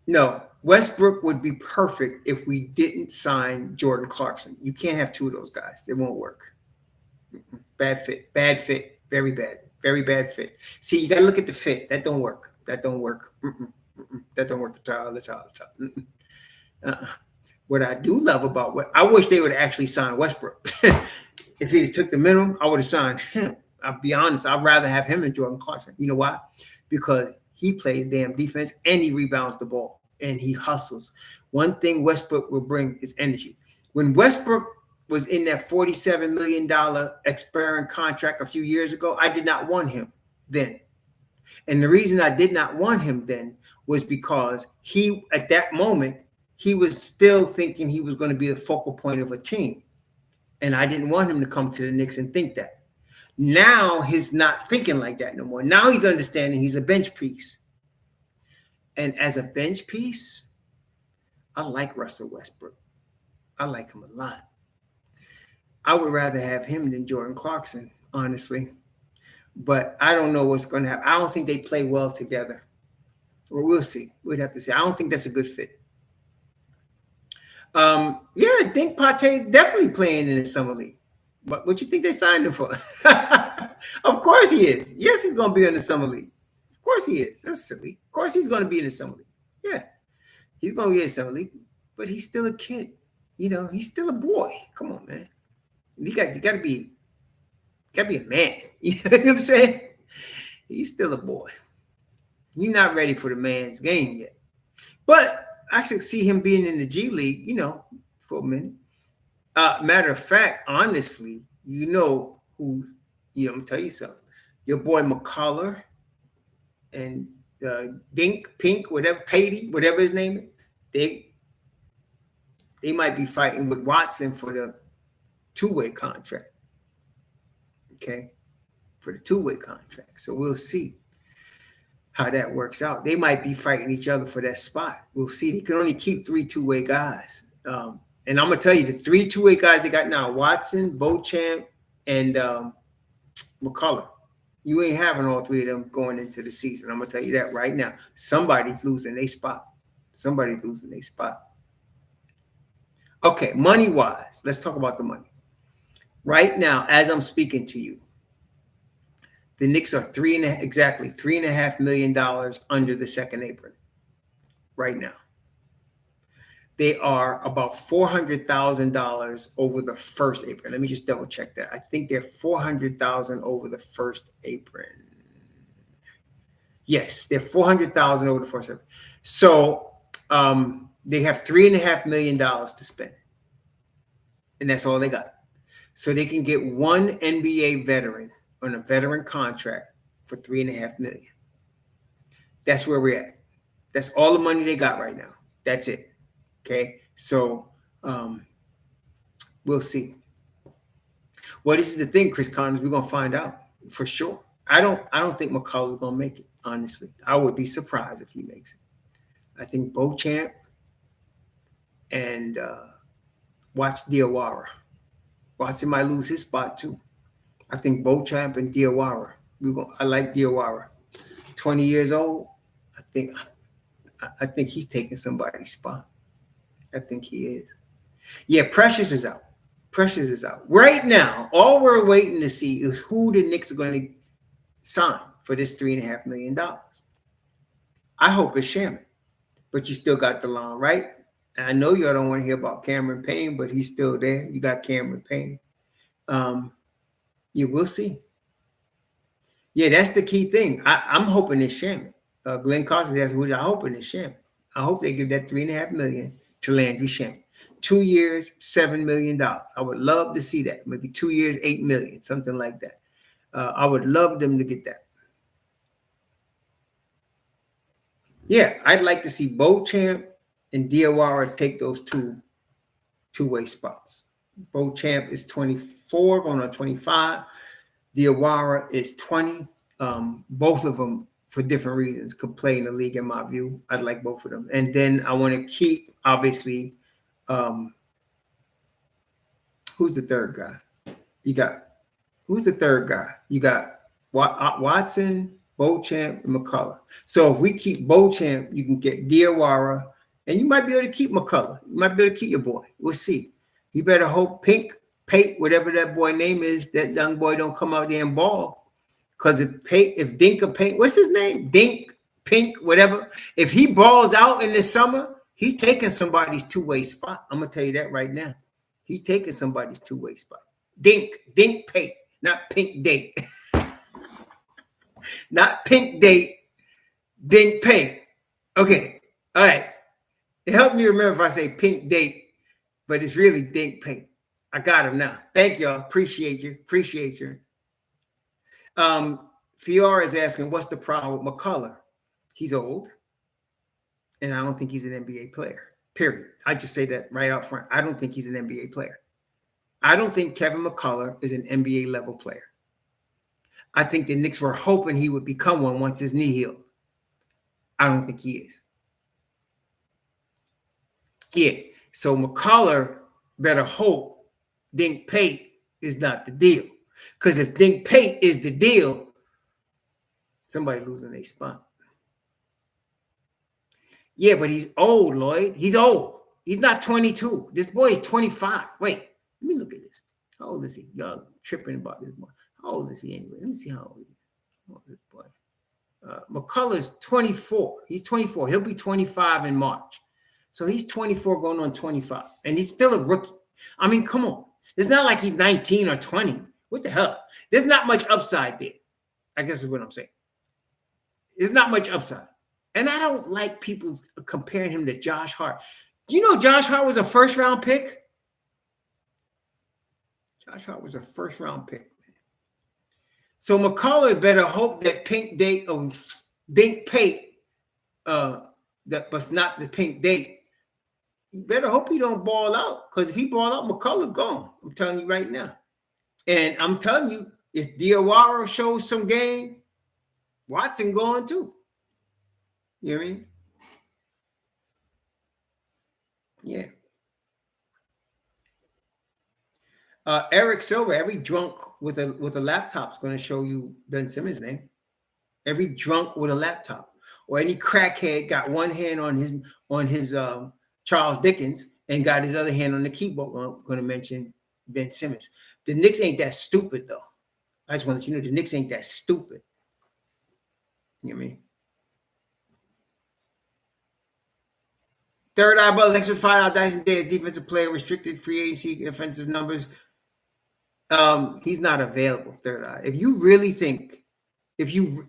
No, Westbrook would be perfect if we didn't sign Jordan Clarkson. You can't have two of those guys. It won't work. Bad fit. Very bad fit. See, you got to look at the fit. That don't work. That don't work at all. What I do love about I wish they would actually sign Westbrook. If he took the minimum, I would have signed him. I'll be honest. I'd rather have him than Jordan Clarkson. You know why? Because he plays damn defense and he rebounds the ball and he hustles. One thing Westbrook will bring is energy. When Westbrook was in that $47 million expiring contract a few years ago, I did not want him then. And the reason I did not want him then was because he, at that moment, he was still thinking he was going to be the focal point of a team. And I didn't want him to come to the Knicks and think that. Now he's not thinking like that no more. Now he's understanding he's a bench piece. And as a bench piece, I like Russell Westbrook. I like him a lot. I would rather have him than Jordan Clarkson, honestly. But I don't know what's going to happen. I don't think they play well together. Well, we'll see. We'd have to see. I don't think that's a good fit. I think Partey's definitely playing in the summer league. What you think they signed him for? Of course he is. Yes, he's going to be in the summer league. Of course he is. That's silly. Of course he's going to be in the summer league. Yeah, he's going to be in the summer league. But he's still a kid. You know, he's still a boy. Come on, man. You got to be a man. You know what I'm saying? He's still a boy. He's not ready for the man's game yet. But I should see him being in the G League, for a minute. Matter of fact, honestly, who, I'm going to tell you something. Your boy McCullough and Pink, whatever, Patey, whatever his name is, they might be fighting with Watson for the two-way contract. Okay? For the two-way contract. So we'll see how that works out. They might be fighting each other for that spot. We'll see. They can only keep 3 two-way guys. And I'm going to tell you, the 3 two-way guys they got now, Watson, Beauchamp, and McCullough. You ain't having all three of them going into the season. I'm gonna tell you that right now. Somebody's losing their spot. Somebody's losing their spot. Okay, money wise, let's talk about the money. Right now, as I'm speaking to you, the Knicks are exactly $3.5 million under the second apron right now. They are about $400,000 over the first apron. Let me just double check that. I think they're $400,000 over the first apron. Yes, they're $400,000 over the first apron. So they have $3.5 million to spend, and that's all they got. So they can get one NBA veteran on a veteran contract for $3.5 million. That's where we're at. That's all the money they got right now. That's it. Okay. So we'll see. Well, this is the thing, Chris Connors. We're gonna find out for sure. I don't think McCullough's gonna make it. Honestly, I would be surprised if he makes it. I think Beauchamp and watch Diawara. Watson might lose his spot too. I think Beauchamp and Diawara. I like Diawara. 20 years old. I think he's taking somebody's spot. I think he is. Yeah, Precious is out. Precious is out. Right now, all we're waiting to see is who the Knicks are going to sign for this $3.5 million. I hope it's Shaman, but you still got DeLon, right? And I know y'all don't want to hear about Cameron Payne, but he's still there. You got Cameron Payne. You will see. Yeah, that's the key thing. I'm hoping it's Shaman. Glenn Carson says, "I'm hoping it's Shaman. I hope they give that $3.5 million to Landry Shaman. 2 years, $7 million. I would love to see that. Maybe 2 years, $8 million, something like that. I would love them to get that. Yeah, I'd like to see Beauchamp and Diawara take those two-way spots. Beauchamp is 24, going on 25. Diawara is 20. Both of them, for different reasons, could play in the league, in my view. I'd like both of them. And then I want to keep, obviously, who's the third guy? Who's the third guy? You got Watson, Beauchamp, and McCullough. So if we keep Beauchamp, you can get Diawara, and you might be able to keep McCullough. You might be able to keep your boy. We'll see. You better hope Pate, whatever that boy name is, that young boy don't come out there and ball. Because if Dink or Pink, what's his name? Dink, Pink, whatever. If he balls out in the summer, he's taking somebody's two-way spot. I'm going to tell you that right now. He's taking somebody's two-way spot. Dink Pate, not Pink Date. Not Pink Date, Dink Pate. Okay, all right. It helped me remember if I say Pink Date, but it's really Dink Pate. I got him now. Thank y'all. Appreciate you. Fiora is asking, what's the problem with McCullough? He's old, and I don't think he's an NBA player, period. I just say that right out front. I don't think he's an NBA player. I don't think Kevin McCullough is an NBA level player. I think the Knicks were hoping he would become one once his knee healed. I don't think he is. Yeah, so McCullough better hope Dink Pate is not the deal. Because if Dink Pate is the deal, somebody losing their spot. Yeah, but he's old, Lloyd. He's old. He's not 22. This boy is 25. Wait, let me look at this. How old is he? Y'all tripping about this boy. How old is he anyway? Let me see how old he is. How old is this boy? McCullough is 24. He's 24. He'll be 25 in March. So he's 24 going on 25. And he's still a rookie. I mean, come on. It's not like he's 19 or 20. What the hell? There's not much upside there. I guess is what I'm saying. There's not much upside. And I don't like people comparing him to Josh Hart. Do you know Josh Hart was a first-round pick? Josh Hart was a first-round pick. So McCullough better hope that Pink Date or Dink Pate, that was not the Pink Date. You better hope he don't ball out, because if he ball out, McCullough gone. I'm telling you right now. And I'm telling you, if Diawara shows some game, Watson going too. You know what I mean? Yeah. Eric Silver, every drunk with a laptop is going to show you Ben Simmons' name. Every drunk with a laptop, or any crackhead got one hand on his Charles Dickens and got his other hand on the keyboard. Going to mention Ben Simmons. The Knicks ain't that stupid though. I just want to let you know the Knicks ain't that stupid. You know what I mean? Third eye, but electrified out Dyson Daniels, defensive player, restricted free agency, offensive numbers. He's not available. Third eye. If you really think,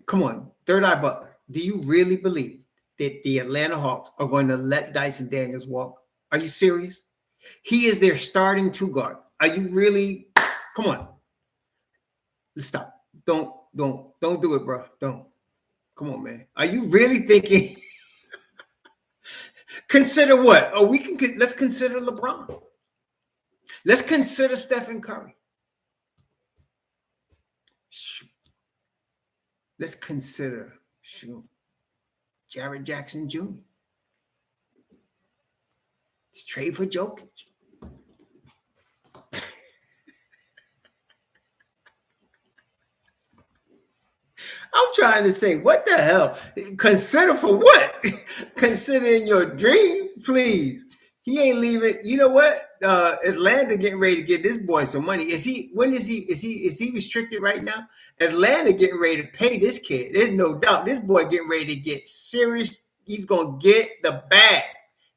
come on, Third Eye Butler, do you really believe that the Atlanta Hawks are going to let Dyson Daniels walk? Are you serious? He is their starting two guard. Are you really? Come on. Let's stop. Don't do it, bro. Don't. Come on, man. Are you really thinking? Consider what? Oh, let's consider LeBron. Let's consider Stephen Curry. Let's consider Jared Jackson Jr. Let's trade for Jokic. I'm trying to say, what the hell? Consider for what? Consider in your dreams, please. He ain't leaving. You know what? Atlanta getting ready to get this boy some money. Is he restricted right now? Atlanta getting ready to pay this kid. There's no doubt. This boy getting ready to get serious. He's gonna get the bag.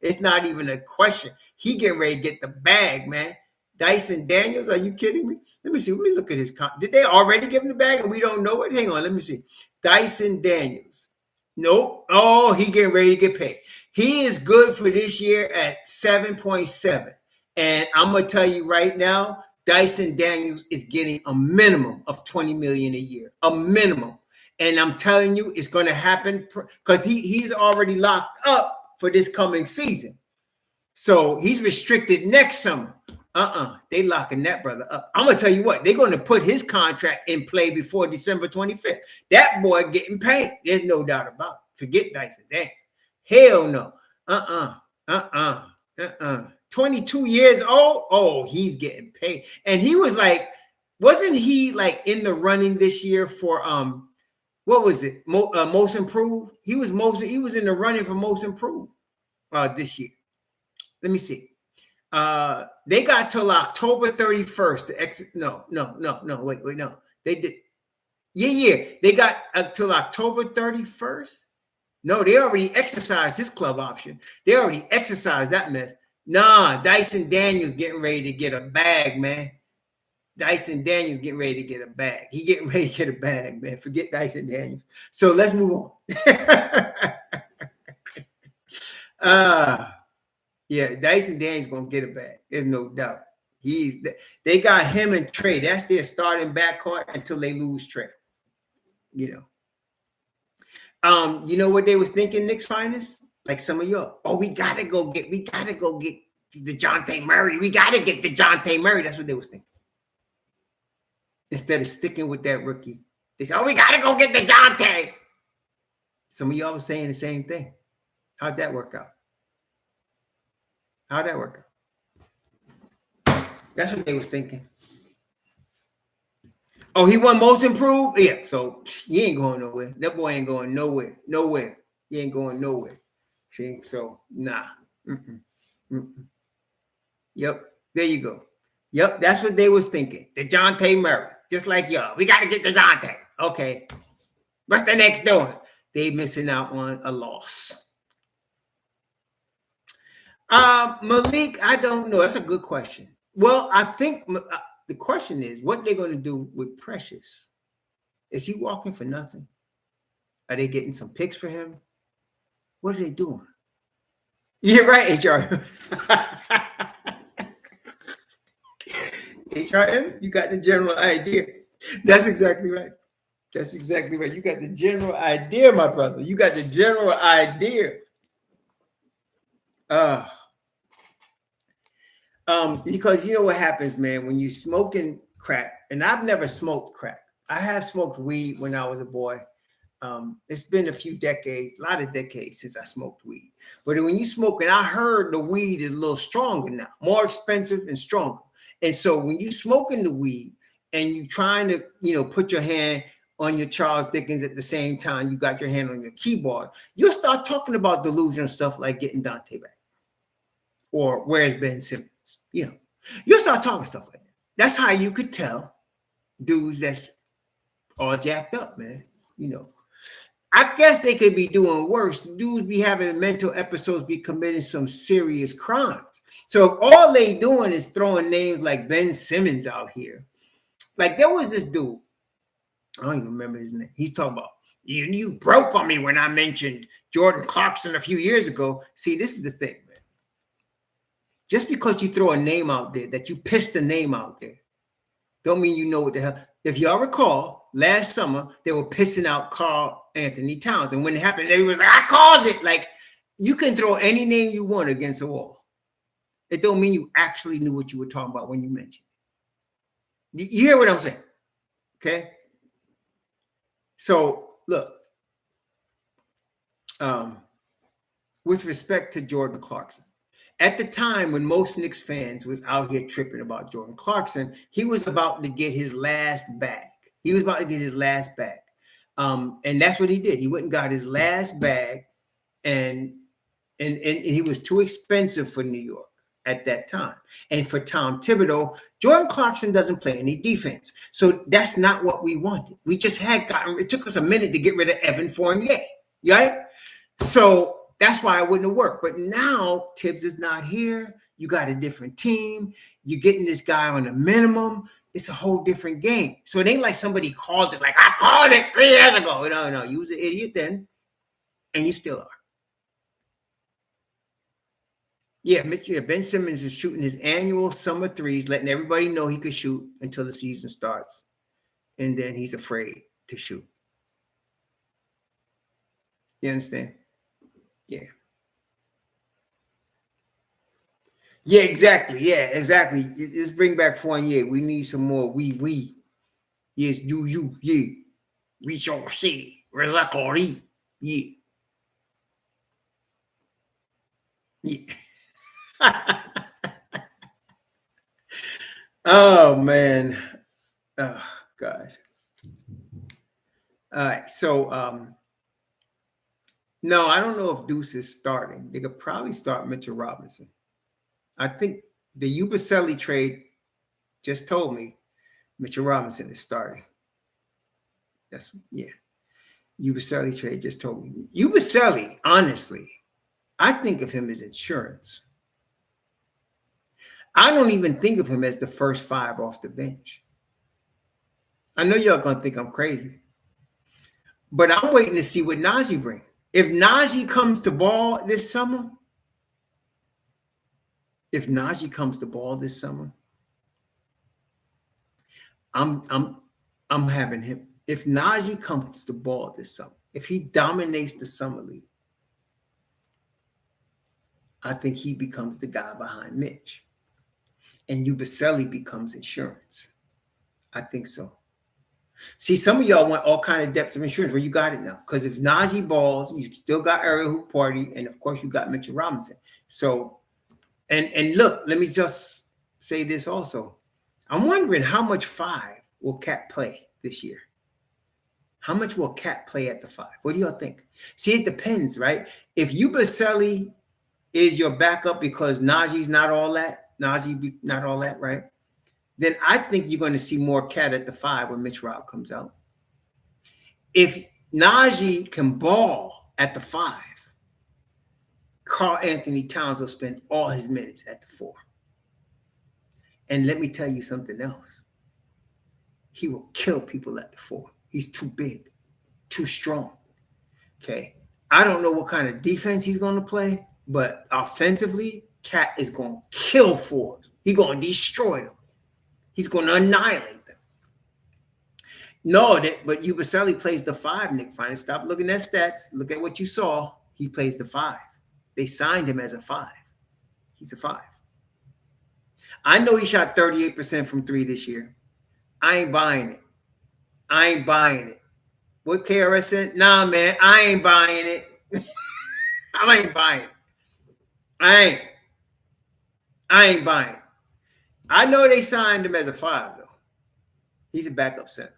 It's not even a question. He getting ready to get the bag, man. Dyson Daniels, are you kidding me? Let me see. Let me look at his. Did they already give him the bag and we don't know it? Hang on. Let me see. Dyson Daniels. Nope. Oh, he getting ready to get paid. He is good for this year at 7.7. And I'm going to tell you right now, Dyson Daniels is getting a minimum of $20 million a year. A minimum. And I'm telling you, it's going to happen because he's already locked up for this coming season. So he's restricted next summer. They locking that brother up. I'm going to tell you what, they're going to put his contract in play before December 25th. That boy getting paid. There's no doubt about it. Forget Dyson Daniels. Hell no. 22 years old. Oh, he's getting paid. And he was like, wasn't he like in the running this year for what was it? Most improved? He was in the running for most improved this year. Let me see. They got till October 31st to exit. No. Wait, no. They did. Yeah. They got until October 31st. No, they already exercised his club option. They already exercised that mess. Nah, Dyson Daniels getting ready to get a bag, man. Dyson Daniels getting ready to get a bag. He getting ready to get a bag, man. Forget Dyson Daniels. So let's move on. Yeah, Dyson Daniels gonna get a bag. There's no doubt. They got him and Trey. That's their starting backcourt until they lose Trey. You know. You know what they was thinking, Knicks finest? Like some of y'all. Oh, we gotta go get DeJounte Murray. We gotta get DeJounte Murray. That's what they was thinking. Instead of sticking with that rookie, they said, "Oh, we gotta go get DeJounte." Some of y'all was saying the same thing. How'd that work out? How'd that work out? That's what they was thinking. Oh, he won most improved? Yeah, so he ain't going nowhere. That boy ain't going nowhere. He ain't going nowhere. See, so nah. Yep, there you go. Yep, that's what they was thinking. DeJounte Murray, just like y'all. We got to get DeJounte. Okay, what's the next doing? They missing out on a loss. Malik, I don't know. That's a good question. Well, I think the question is, what they're going to do with Precious? Is he walking for nothing? Are they getting some picks for him? What are they doing? You're right, HRM. HRM, you got the general idea. That's exactly right. You got the general idea, my brother. You got the general idea. Because you know what happens, man, when you smoking crack, and I've never smoked crack. I have smoked weed when I was a boy. It's been a few decades, a lot of decades since I smoked weed. But when you smoke, and I heard the weed is a little stronger now, more expensive and stronger. And so when you smoking the weed and you trying to, put your hand on your Charles Dickens at the same time you got your hand on your keyboard, you'll start talking about delusional stuff like getting Dante back or where's Ben Simmons. You'll start talking stuff like that. That's how you could tell dudes that's all jacked up, man. I guess they could be doing worse. Dudes be having mental episodes, be committing some serious crimes. So if all they doing is throwing names like Ben Simmons out here, like there was this dude, I don't even remember his name. He's talking about, you broke on me when I mentioned Jordan Clarkson a few years ago. See, this is the thing, man. Just because you throw a name out there, that you pissed a name out there, don't mean you know what the hell. If y'all recall, last summer, they were pissing out Karl Anthony Towns. And when it happened, everybody was like, I called it. Like, you can throw any name you want against a wall. It don't mean you actually knew what you were talking about when you mentioned it. You hear what I'm saying? Okay? So, look. With respect to Jordan Clarkson, at the time when most Knicks fans was out here tripping about Jordan Clarkson, he was about to get his last bag. And that's what he did. He went and got his last bag, and he was too expensive for New York at that time. And for Tom Thibodeau, Jordan Clarkson doesn't play any defense. So that's not what we wanted. We just it took us a minute to get rid of Evan Fournier, right? So that's why it wouldn't have worked. But now Tibbs is not here. You got a different team. You're getting this guy on a minimum. It's a whole different game. So it ain't like somebody called it like, I called it 3 years ago. No, you was an idiot then, and you still are. Yeah, Ben Simmons is shooting his annual summer threes, letting everybody know he could shoot until the season starts. And then he's afraid to shoot. You understand? Yeah. Yeah, exactly. Let's bring back Fournier. We need some more. We. Yes, you. Yeah. We shall see. Rezakori. Yeah. Yeah. Oh, man. Oh, God. All right. So, no, I don't know if Deuce is starting. They could probably start Mitchell Robinson. I think the Yabusele trade just told me Mitchell Robinson is starting. Yabusele trade just told me. Yabusele, honestly, I think of him as insurance. I don't even think of him as the first 5 off the bench. I know y'all gonna think I'm crazy, but I'm waiting to see what Najee brings. If Najee comes to ball this summer, I'm having him. If Najee comes to ball this summer, if he dominates the summer league, I think he becomes the guy behind Mitch. And Yabusele becomes insurance. I think so. See, some of y'all want all kind of depths of insurance. Well, you got it now. Because if Najee balls, you still got Ariel Hoop Party, and of course you got Mitchell Robinson. So, and look, let me just say this also. I'm wondering how much 5 will Cat play this year? How much will Cat play at the 5? What do y'all think? See, it depends, right? If Yabusele is your backup because Najee's not all that, right? Then I think you're going to see more Cat at the 5 when Mitch Rob comes out. If Najee can ball at the 5, Karl Anthony Towns will spend all his minutes at the 4. And let me tell you something else. He will kill people at the 4. He's too big, too strong. Okay. I don't know what kind of defense he's going to play, but offensively, Cat is going to kill 4s. He's going to destroy them. He's going to annihilate them. But Yabusele plays the 5, Nick. Finally, stop looking at stats. Look at what you saw. He plays the 5. They signed him as a 5. He's a 5. I know he shot 38% from 3 this year. I ain't buying it. What KRS said? Nah, man, I ain't buying it. I ain't buying it. I ain't buying it. I know they signed him as a 5, though. He's a backup center.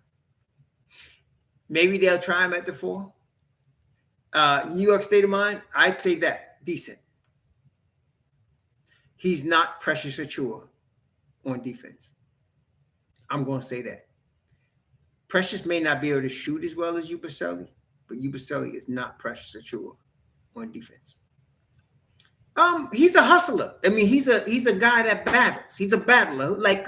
Maybe they'll try him at the 4. New York State of Mind, I'd say that. Decent. He's not Precious Achiewa on defense. I'm going to say that. Precious may not be able to shoot as well as Yabusele, but Yabusele is not Precious Achiewa on defense. He's a hustler. I mean, he's a guy that battles. He's a battler. Like,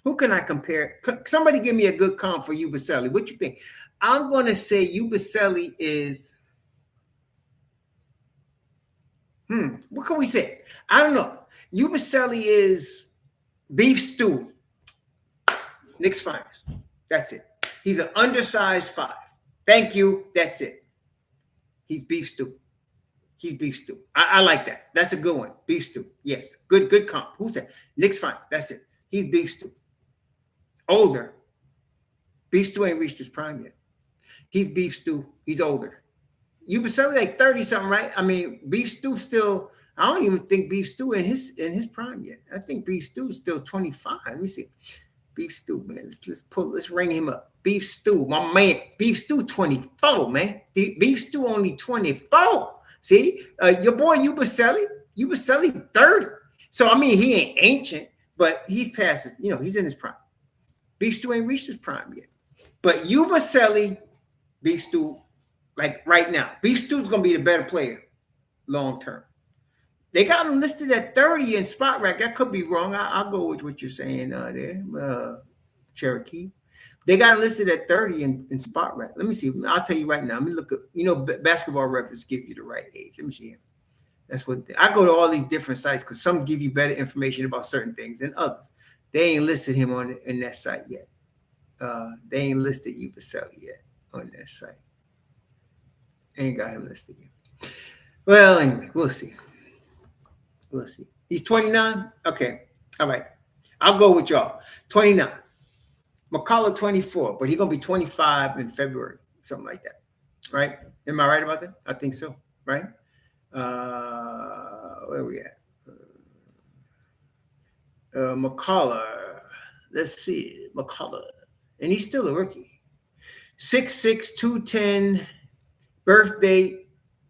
who can I compare? Somebody give me a good comp for Yabusele. What you think? I'm going to say Yabusele is. What can we say? I don't know. Yabusele is beef stew. Knicks finest. That's it. He's an undersized 5. Thank you. That's it. He's beef stew. He's beef stew. I like that. That's a good one. Beef stew. Yes. Good comp. Who's that? Knicks finest. That's it. He's beef stew. Older. Beef stew ain't reached his prime yet. He's beef stew. He's older. Yabusele like 30 something, right? I mean, beef stew still. I don't even think beef stew in his prime yet. I think beef stew is still 25. Let me see. Beef stew, man. Let's ring him up. Beef stew, my man. Beef stew 24, man. Beef stew only 24. See, your boy Yabusele 30. So I mean, he ain't ancient, but he's past it. You know, he's in his prime. Beef stew ain't reached his prime yet. But Yabusele, beef stew. Like right now, beef stew's gonna be the better player long term. They got him listed at 30 in spot rack. That could be wrong. I'll go with what you're saying there, Cherokee. They got him listed at 30 in spot rack. Let me see. I'll tell you right now. Let me look at, Basketball Reference gives you the right age. Let me see him. That's what I go to all these different sites because some give you better information about certain things than others. They ain't listed him in that site yet. They ain't listed Yabusele yet on that site. Ain't got him listed yet. Well, anyway, we'll see. We'll see. He's 29? Okay. All right. I'll go with y'all. 29. McCullough 24, but he's going to be 25 in February, something like that. Right? Am I right about that? I think so. Right? Where are we at? McCullough. Let's see. McCullough. And he's still a rookie. 6'6", 210. Birthday,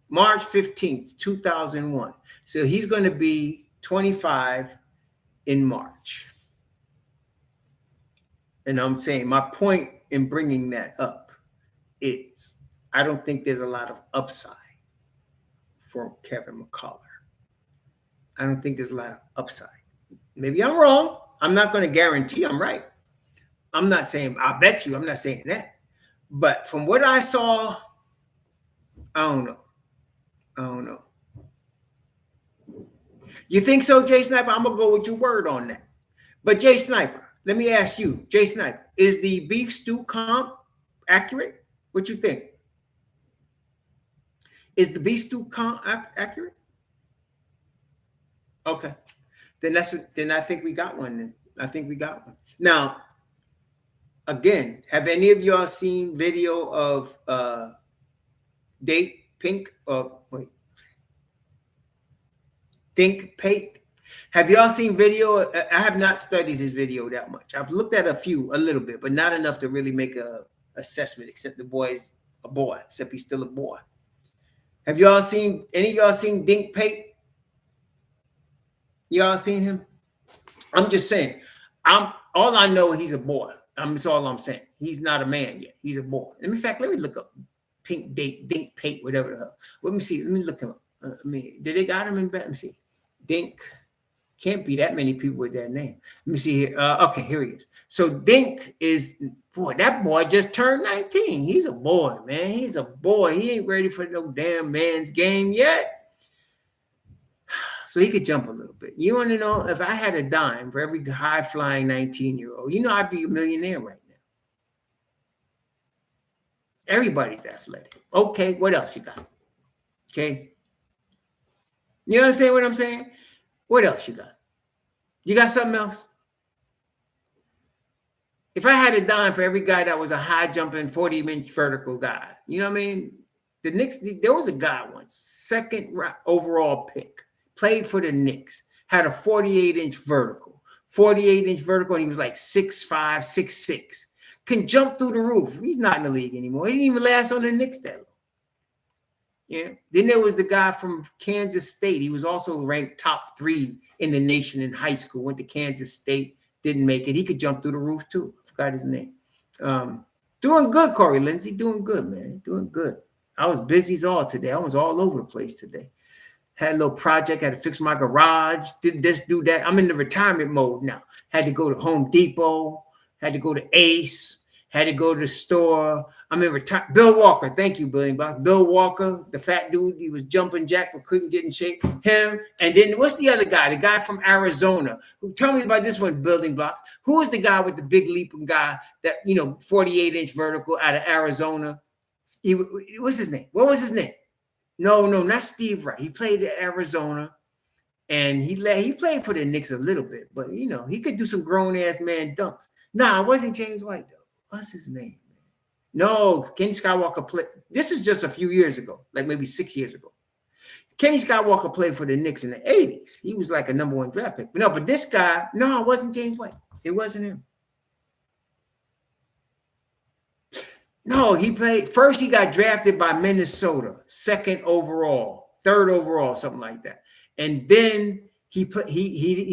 March 15th, 2001. So he's going to be 25 in March. And I'm saying my point in bringing that up is I don't think there's a lot of upside for Kevin McCullough. I don't think there's a lot of upside. Maybe I'm wrong. I'm not going to guarantee I'm right. I'm not saying, I bet you, I'm not saying that. But from what I saw, I don't know. You think so, Jay Sniper? I'm going to go with your word on that. But Jay Sniper, let me ask you, Jay Sniper, is the beef stew comp accurate? What you think? Is the beef stew comp accurate? Okay. Then I think we got one then. I think we got one. Now, again, have any of y'all seen video of Think Pate? Have y'all seen video? I have not studied his video that much. I've looked at a little bit, but not enough to really make a assessment, except the boy's a boy, except he's still a boy. Have y'all seen, any of y'all seen Dink Pate? Y'all seen him? I'm just saying, all I know he's a boy. That's all I'm saying. He's not a man yet. He's a boy. In fact, let me look up Dink Pate, whatever the hell. Let me see. Let me look him up. Did they got him in bed? Let me see. Dink. Can't be that many people with that name. Let me see here. Okay, here he is. So Dink is, boy, that boy just turned 19. He's a boy, man. He's a boy. He ain't ready for no damn man's game yet. So he could jump a little bit. You want to know, if I had a dime for every high-flying 19-year-old, I'd be a millionaire right now. Everybody's athletic. Okay, what else you got? Okay. You understand what I'm saying? What else you got? You got something else? If I had a dime for every guy that was a high-jumping 40-inch vertical guy, you know what I mean? The Knicks, there was a guy once, second overall pick, played for the Knicks, had a 48-inch vertical, 48-inch vertical, and he was like 6'5", 6'6". Can jump through the roof. He's not in the league anymore. He didn't even last on the Knicks that long. Yeah. Then there was the guy from Kansas State. He was also ranked top 3 in the nation in high school. Went to Kansas State, didn't make it. He could jump through the roof too. I forgot his name. Doing good, Corey Lindsey. Doing good, man. Doing good. I was busy as all today. I was all over the place today. Had a little project, had to fix my garage, did this, do that. I'm in the retirement mode now. Had to go to Home Depot, had to go to Ace, had to go to the store. I'm in retirement. Bill Walker, thank you, Billion Blocks. Bill Walker, the fat dude, he was jumping jack but couldn't get in shape. Him. And then what's the other guy? The guy from Arizona. Tell me about this one, Building Blocks. Who is the guy with the big leaping guy that, 48-inch vertical out of Arizona? What's his name? What was his name? No, not Steve Wright. He played at Arizona, and he played for the Knicks a little bit, but he could do some grown-ass man dunks. Nah, it wasn't James White though. What's his name? No, Kenny Skywalker played. This is just a few years ago, like maybe 6 years ago. Kenny Skywalker played for the Knicks in the 80s. He was like a #1 draft pick. But this guy, no, it wasn't James White. It wasn't him. No, he played first. He got drafted by Minnesota, 2nd overall, 3rd overall, something like that. And then he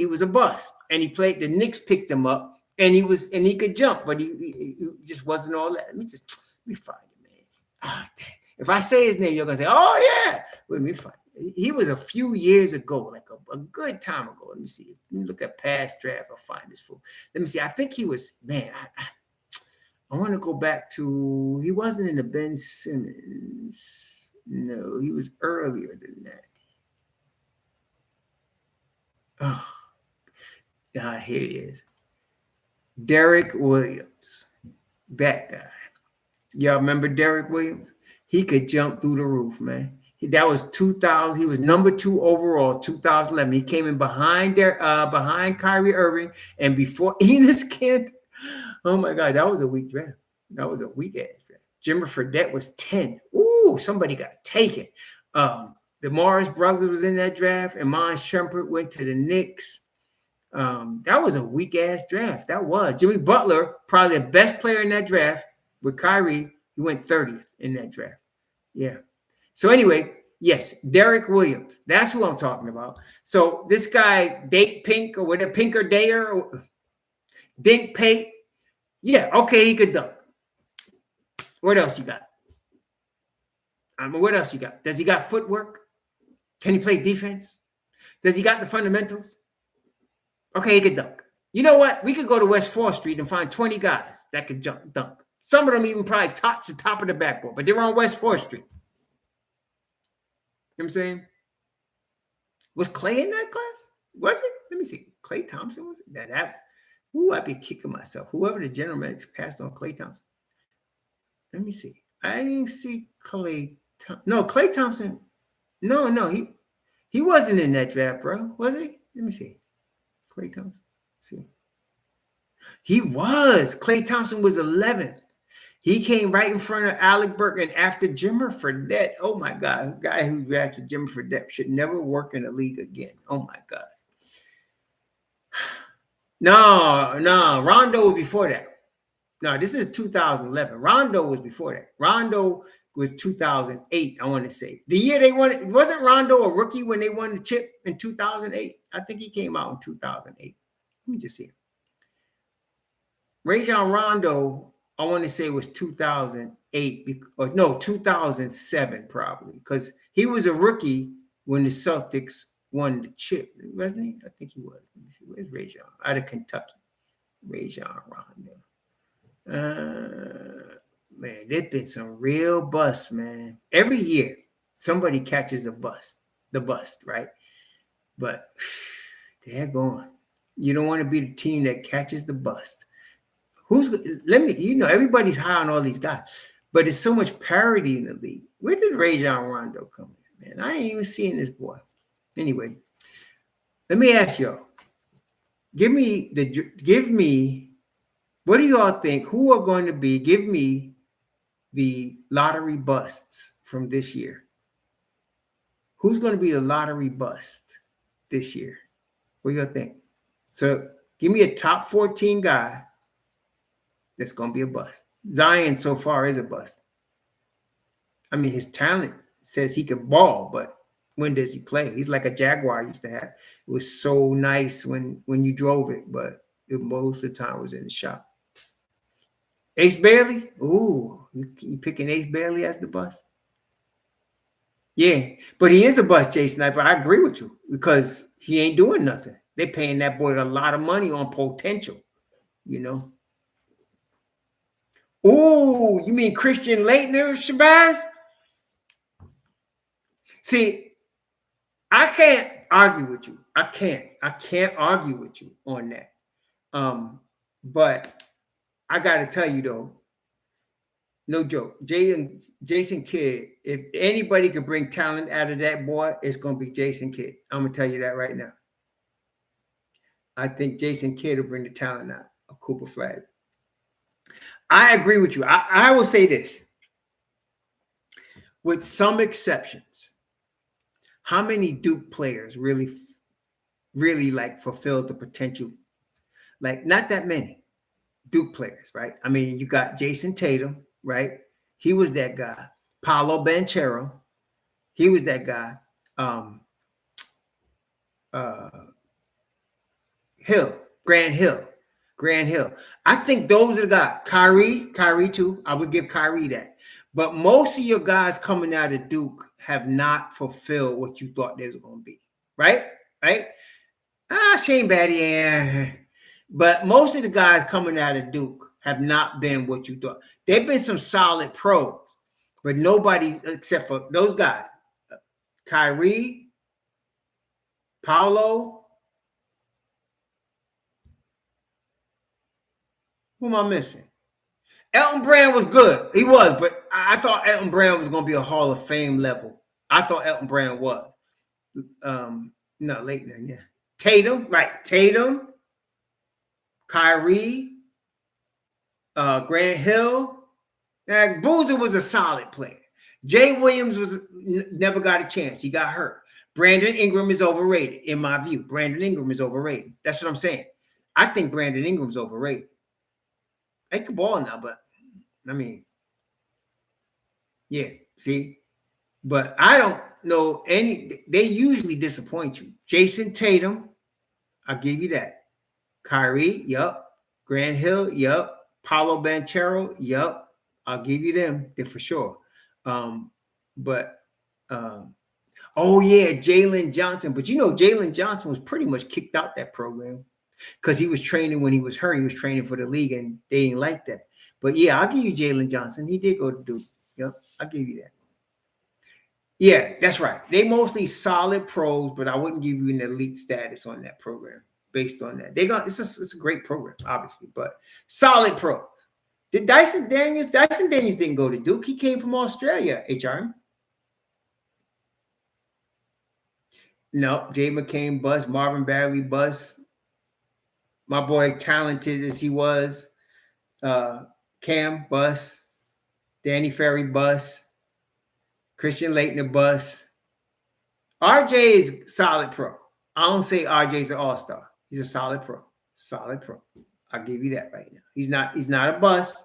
was a bust, and he played. The Knicks picked him up, and he could jump, but he just wasn't all that. Let me find him, man. Ah, dang. If I say his name, you're gonna say, "Oh yeah." Let me find him. He was a few years ago, like a good time ago. Let me see. Let me look at past draft. I'll find this fool. Let me see. I think he was, man. I want to go back to, he wasn't in the Ben Simmons. No, he was earlier than that. Oh, here he is. Derek Williams. That guy. Y'all remember Derek Williams? He could jump through the roof, man. That was 2000. He was #2 overall, 2011. He came in behind Kyrie Irving and before Enes Kanter. Oh my God, that was a weak draft. That was a weak ass draft. Jimmer Fredette was 10. Ooh, somebody got taken. The Morris brothers was in that draft, and Iman Shumpert went to the Knicks. That was a weak ass draft. That was. Jimmy Butler, probably the best player in that draft. With Kyrie, he went 30th in that draft. Yeah. So anyway, yes, Derek Williams. That's who I'm talking about. So this guy, Date Pink or whatever, Pinker Dater, or Dink Pate. Yeah, okay, he could dunk. What else you got? What else you got? Does he got footwork? Can he play defense? Does he got the fundamentals? Okay, he could dunk. You know what? We could go to West 4th Street and find 20 guys that could dunk. Some of them even probably touch the top of the backboard, but they're on West 4th Street. You know what I'm saying? Was Clay in that class? Was it? Let me see. Clay Thompson was it? Ooh, I'd be kicking myself. Whoever the general manager passed on Clay Thompson. Let me see. I didn't see Clay. No, Clay Thompson. No, he wasn't in that draft, bro. Was he? Let me see. Clay Thompson. Let's see. He was. Clay Thompson was 11th. He came right in front of Alec Burke and after Jimmer Fredette. Oh my God. A guy who drafted Jimmer Fredette should never work in the league again. Oh my God. No, Rondo was before that. No, this is 2011. Rondo was before that. Rondo was 2008, I want to say. The year they won it, wasn't Rondo a rookie when they won the chip in 2008? I think he came out in 2008. Let me just see. Rajon Rondo, I want to say was 2008, or no, 2007 probably, because he was a rookie when the Celtics won the chip, wasn't he? I think he was. Let me see. Where's Rajon? Out of Kentucky. Rajon Rondo. Man, there's been some real busts, man. Every year, somebody catches the bust, right? But they're gone. You don't want to be the team that catches the bust. Everybody's high on all these guys, but there's so much parity in the league. Where did Rajon Rondo come in, man? I ain't even seeing this boy. Anyway, let me ask y'all. Give me, what do y'all think? Who are going to be? Give me the lottery busts from this year. Who's going to be the lottery bust this year? What do y'all think? So Give me a top 14 guy that's going to be a bust. Zion so far is a bust. I mean, his talent says he can ball, but when does he play? He's like a Jaguar used to have. It was so nice when you drove it, but most of the time was in the shop. Ace Bailey? Ooh, you picking Ace Bailey as the bust? Yeah, but he is a bust, Jay Sniper. I agree with you because he ain't doing nothing. They're paying that boy a lot of money on potential, you know. Ooh, you mean Christian Laettner, Shabazz? See, I can't argue with you. I can't argue with you on that. But I got to tell you though, no joke. Jason Kidd, if anybody could bring talent out of that boy, it's going to be Jason Kidd. I'm going to tell you that right now. I think Jason Kidd will bring the talent out of Cooper Flag. I agree with you. I will say this. With some exceptions, how many Duke players really like fulfilled the potential? Like, not that many Duke players, right? I mean, you got Jason Tatum, right? He was that guy. Paolo Banchero, he was that guy. Grant Hill. I think those are the guys. Kyrie too. I would give Kyrie that. But most of your guys coming out of Duke have not fulfilled what you thought they was going to be, right? Right? Shane Battier. But most of the guys coming out of Duke have not been what you thought. They've been some solid pros, but nobody except for those guys. Kyrie, Paolo. Who am I missing? Elton Brand was good. He was, but I thought Elton Brand was going to be a Hall of Fame level. I thought Elton Brand was. No, Laettner, yeah. Tatum, right. Tatum, Kyrie, Grant Hill. Boozer was a solid player. Jay Williams never got a chance. He got hurt. Brandon Ingram is overrated, in my view. Brandon Ingram is overrated. That's what I'm saying. I think Brandon Ingram's overrated. He can ball now, but I mean, yeah, see? But I don't know any, they usually disappoint you. Jason Tatum, I'll give you that. Kyrie, yup. Grant Hill, yup. Paolo Banchero, yup. I'll give you them, they're for sure. Oh yeah, Jalen Johnson. But you know, Jalen Johnson was pretty much kicked out that program because he was training when he was hurt. He was training for the league, and they didn't like that. But yeah, I'll give you Jalen Johnson. He did go to Duke. Yep, I'll give you that. Yeah, that's right. They mostly solid pros, but I wouldn't give you an elite status on that program based on that. It's a great program, obviously, but solid pros. Did Dyson Daniels didn't go to Duke. He came from Australia, HRM. No, Jay McCain bust, Marvin Bagley bust. My boy, talented as he was, Cam bust, Danny Ferry bust, Christian Laettner bust. RJ is solid pro. I don't say RJ's an all-star. He's a solid pro. Solid pro. I'll give you that right now. He's not a bust,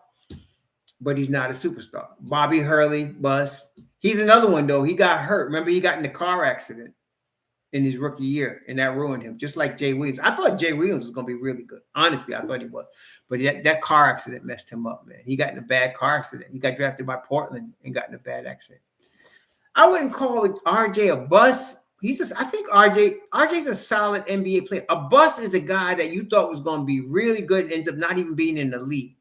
but he's not a superstar. Bobby Hurley bust. He's another one though. He got hurt. Remember, he got in a car accident in his rookie year, and that ruined him, just like Jay Williams. I thought Jay Williams was going to be really good. Honestly, I thought he was. But that car accident messed him up, man. He got in a bad car accident. He got drafted by Portland and got in a bad accident. I wouldn't call RJ a bust. I think RJ's a solid NBA player. A bust is a guy that you thought was going to be really good and ends up not even being in the league.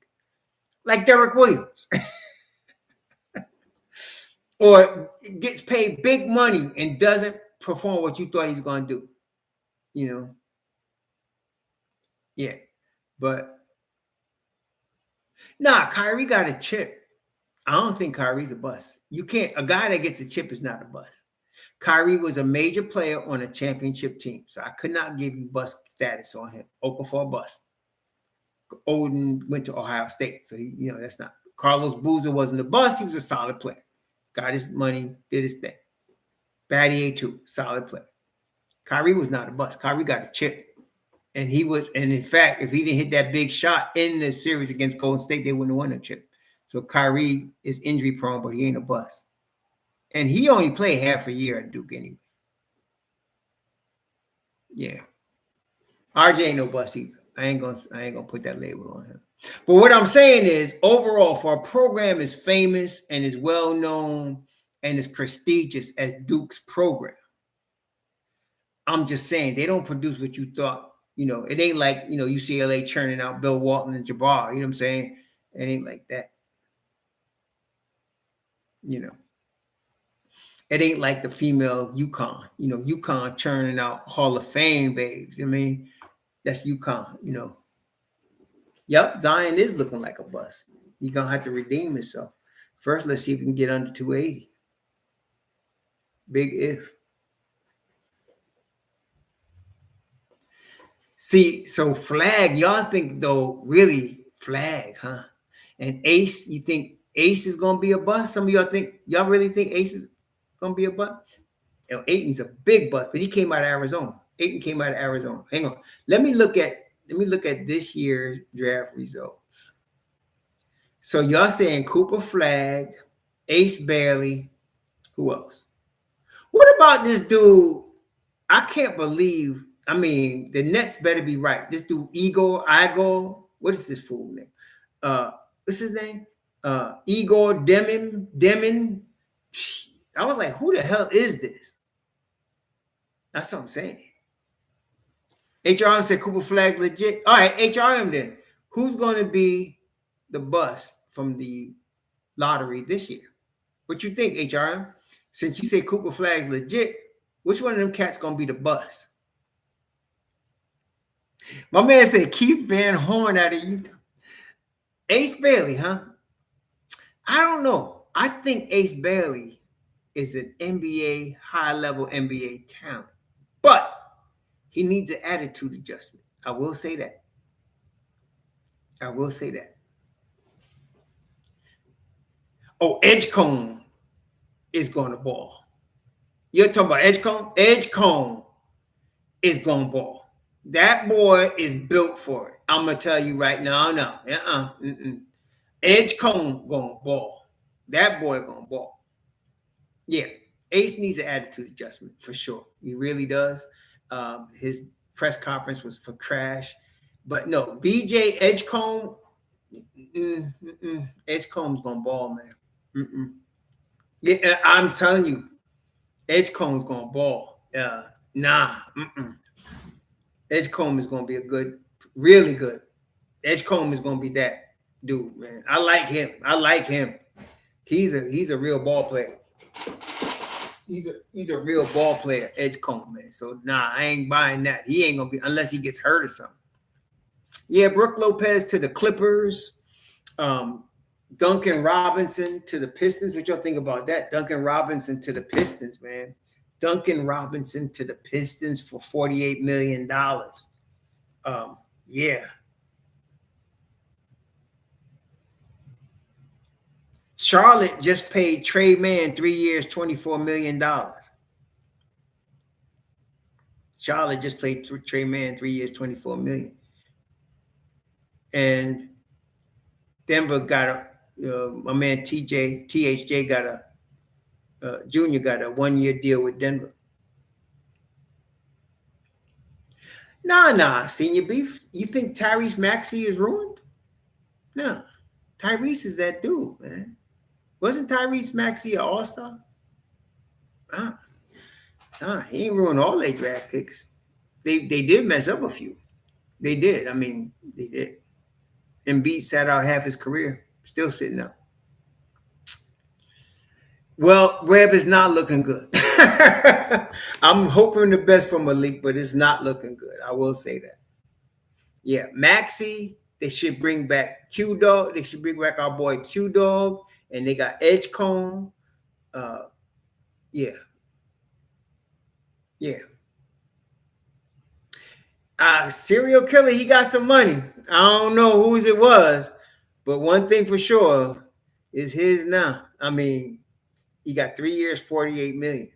Like Derek Williams. Or gets paid big money and doesn't perform what you thought he was going to do. You know? Yeah. But Kyrie got a chip. I don't think Kyrie's a bust. A guy that gets a chip is not a bust. Kyrie was a major player on a championship team, so I could not give you bust status on him. Okafor bust. Odin went to Ohio State, so that's not. Carlos Boozer wasn't a bust. He was a solid player. Got his money, did his thing. Battier too, solid player. Kyrie was not a bust. Kyrie got a chip. And in fact, if he didn't hit that big shot in the series against Golden State, they wouldn't have won the chip. So Kyrie is injury prone, but he ain't a bust. And he only played half a year at Duke anyway. Yeah. RJ ain't no bust either. I ain't gonna put that label on him. But what I'm saying is, overall, for a program as famous and as well known and as prestigious as Duke's program, I'm just saying they don't produce what you thought. It ain't like UCLA churning out Bill Walton and Jabbar. You know what I'm saying? It ain't like that. It ain't like the female UConn. UConn churning out Hall of Fame babes. I mean, that's UConn. Yep, Zion is looking like a bust. He's gonna have to redeem himself. First, let's see if we can get under 280. Big if. See, so Flag, y'all think though, really Flag, huh? And Ace, you think Ace is gonna be a bust? Some of y'all really think Ace is gonna be a bust? Aiton's a big bust, but he came out of Arizona. Ayton came out of Arizona. Hang on. Let me look at this year's draft results. So y'all saying Cooper Flag, Ace Bailey, who else? What about this dude? I can't believe. I mean, the Nets better be right. This dude, Igor. What is this fool name? What's his name? Igor Demin. I was like, who the hell is this? That's what I'm saying. HRM said Cooper Flag legit. All right, HRM then. Who's going to be the bust from the lottery this year? What you think, HRM? Since you say Cooper Flag legit, which one of them cats going to be the bust? My man said Keith Van Horn out of Utah. Ace Bailey, huh? I don't know. I think Ace Bailey is an NBA, high-level NBA talent. But he needs an attitude adjustment. I will say that. Oh, Edgecombe is going to ball. You're talking about Edgecombe? Edgecombe is going to ball. That boy is built for it. I'm going to tell you right now. No. Edgecombe going to ball. That boy going to ball. Yeah. Ace needs an attitude adjustment for sure. He really does. His press conference was for trash. But no, BJ Edgecombe, Edgecombe's going to ball, man. Yeah, I'm telling you, Edgecombe's going to ball. Edgecombe is going to be a good, really good. Edgecombe is going to be that dude, man. I like him. He's a real ball player. He's a real ball player, Edgecombe, man. So I ain't buying that. He ain't gonna be unless he gets hurt or something. Yeah, Brooke Lopez to the Clippers. Duncan Robinson to the Pistons. What y'all think about that? Duncan Robinson to the Pistons, man. Duncan Robinson to the Pistons for $48 million. Yeah. Charlotte just paid Trey Mann 3 years, $24 million. Charlotte just played Trey Mann 3 years, $24 million. And Denver got my man THJ got Junior got a 1 year deal with Denver. Nah, senior beef. You think Tyrese Maxey is ruined? No. Tyrese is that dude, man. Wasn't Tyrese Maxey an all-star? He ain't ruined all their draft picks. They did mess up a few. They did. I mean, they did. Embiid sat out half his career, still sitting up. Well, Webb is not looking good. I'm hoping the best for Malik, but it's not looking good. I will say that. Yeah, Maxey, they should bring back Q-Dog. They should bring back our boy Q-Dog. And they got Edgecombe. Yeah. Serial killer, he got some money. I don't know whose it was, but one thing for sure is his now. I mean, he got 3 years, $48 million.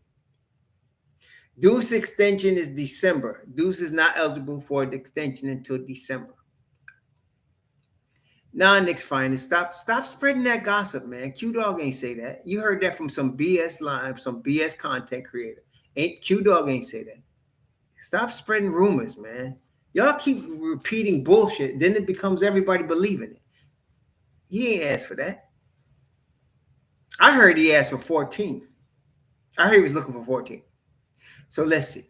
Deuce extension is December. Deuce is not eligible for the extension until December. Nah, Knicks fine. Stop spreading that gossip, man. Q Dog ain't say that. You heard that from some BS line, some BS content creator. Ain't Q Dog ain't say that. Stop spreading rumors, man. Y'all keep repeating bullshit, then it becomes everybody believing it. He ain't asked for that. I heard he asked for 14. I heard he was looking for 14. So let's see.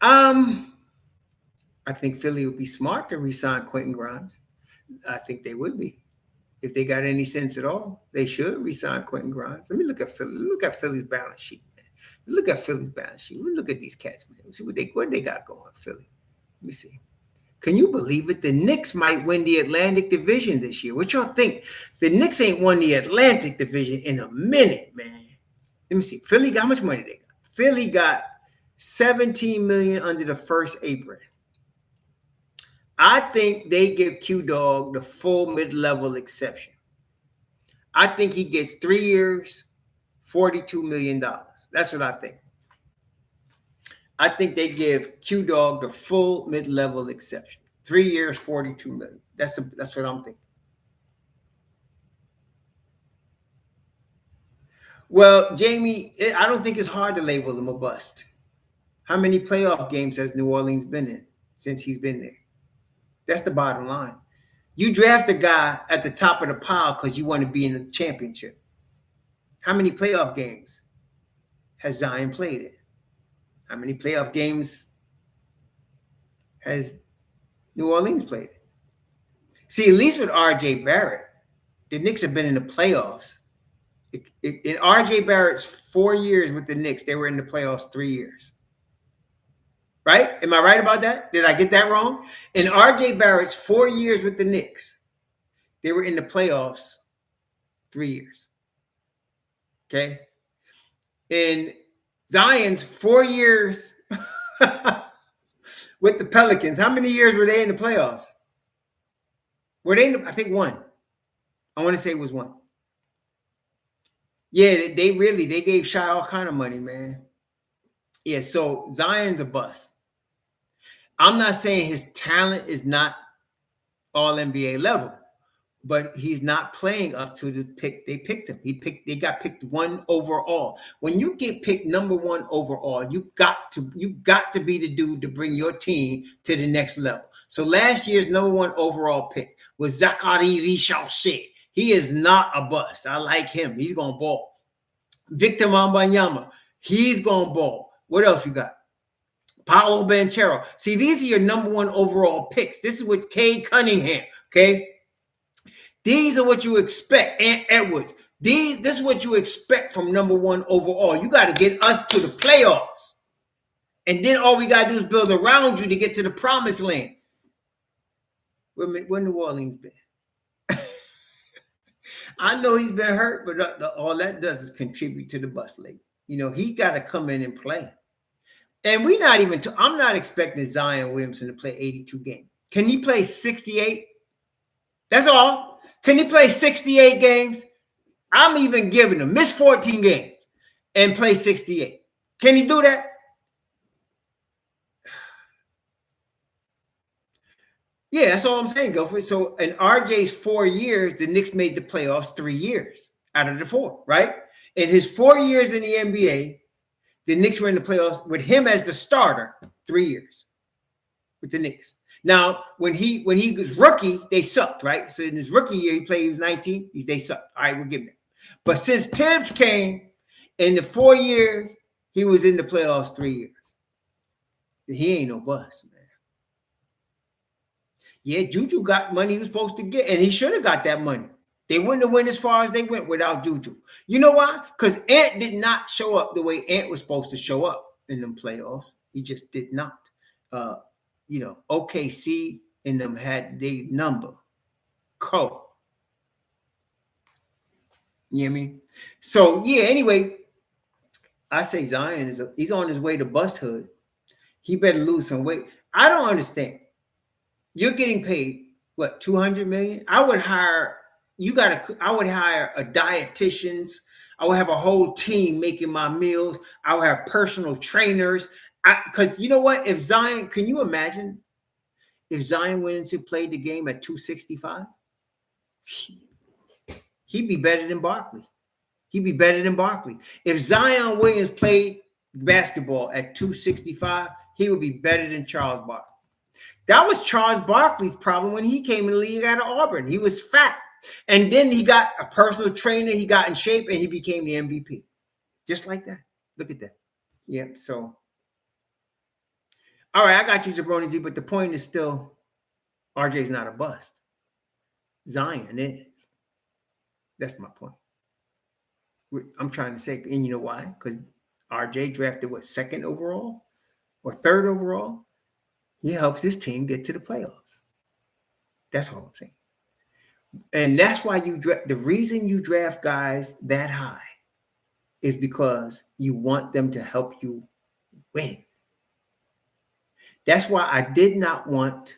I think Philly would be smart to re-sign Quentin Grimes. I think they would be. If they got any sense at all, they should re-sign Quentin Grimes. Let me look at Philly. Look at Philly's balance sheet, man. Look at Philly's balance sheet. Let me look at these cats, man. Let's see what they got going, Philly. Let me see. Can you believe it? The Knicks might win the Atlantic Division this year. What y'all think? The Knicks ain't won the Atlantic Division in a minute, man. Let me see. Philly got how much money they got? Philly got $17 million under the first apron. I think they give Q Dog the full mid-level exception. I think he gets 3 years, $42 million. That's what I think. I think they give Q Dog the full mid-level exception. 3 years, $42 million. That's what I'm thinking. Well, Jamie, I don't think it's hard to label him a bust. How many playoff games has New Orleans been in since he's been there? That's the bottom line. You draft a guy at the top of the pile because you want to be in the championship. How many playoff games has Zion played in? How many playoff games has New Orleans played in? See, at least with RJ Barrett, the Knicks have been in the playoffs. In RJ Barrett's 4 years with the Knicks, they were in the playoffs 3 years. Right? Am I right about that? Did I get that wrong? In RJ Barrett's 4 years with the Knicks, they were in the playoffs 3 years. Okay? In Zion's 4 years with the Pelicans, how many years were they in the playoffs? Were they in I think one. I want to say it was one. Yeah, they gave Shy all kind of money, man. Yeah, so Zion's a bust. I'm not saying his talent is not all NBA level, but he's not playing up to the pick. They picked him. They got picked 1 overall. When you get picked number 1 overall, you got to be the dude to bring your team to the next level. So last year's number 1 overall pick was Zachary Richauche. He is not a bust. I like him. He's gonna ball. Victor Wembanyama, he's gonna ball. What else you got? Paolo Banchero. See, these are your number 1 overall picks. This is with Cade Cunningham. Okay. These are what you expect, Ant Edwards. This is what you expect from number 1 overall. You got to get us to the playoffs. And then all we got to do is build around you to get to the promised land. Where New Orleans been? I know he's been hurt, but all that does is contribute to the bust league. You know, he got to come in and play. And we're not even, I'm not expecting Zion Williamson to play 82 games. Can he play 68? That's all. Can he play 68 games? I'm even giving him miss 14 games and play 68. Can he do that? Yeah, that's all I'm saying, Gilford. So in RJ's 4 years, the Knicks made the playoffs 3 years out of the 4, right? In his 4 years in the NBA, the Knicks were in the playoffs with him as the starter 3 years with the Knicks. Now, when he was rookie, they sucked, right? So in his rookie year, he was 19. They sucked. All right, we'll give him that. But since Tibbs came, in the 4 years, he was in the playoffs 3 years. He ain't no bust, man. Yeah, Juju got money he was supposed to get, and he should have got that money. They wouldn't have went as far as they went without Juju. You know why? Because Ant did not show up the way Ant was supposed to show up in them playoffs. He just did not. OKC in them had their number. Cole. You know what I mean? So, yeah, anyway, I say Zion he's on his way to bust hood. He better lose some weight. I don't understand. You're getting paid, what, $200 million? I would hire a dietitians. I would have a whole team making my meals. I would have personal trainers. Because you know what? If Zion, can you imagine if Zion Williamson played the game at 265? He'd be better than Barkley. He'd be better than Barkley. If Zion Williams played basketball at 265, he would be better than Charles Barkley. That was Charles Barkley's problem when he came in the league out of Auburn. He was fat. And then he got a personal trainer. He got in shape and he became the MVP. Just like that. Look at that. Yep. So, all right, I got you, Jabroni Z, but the point is still RJ's not a bust. Zion is. That's my point. I'm trying to say, and you know why? Because RJ drafted what, second overall or third overall? He helps his team get to the playoffs. That's all I'm saying. And that's why the reason you draft guys that high is because you want them to help you win. That's why I did not want,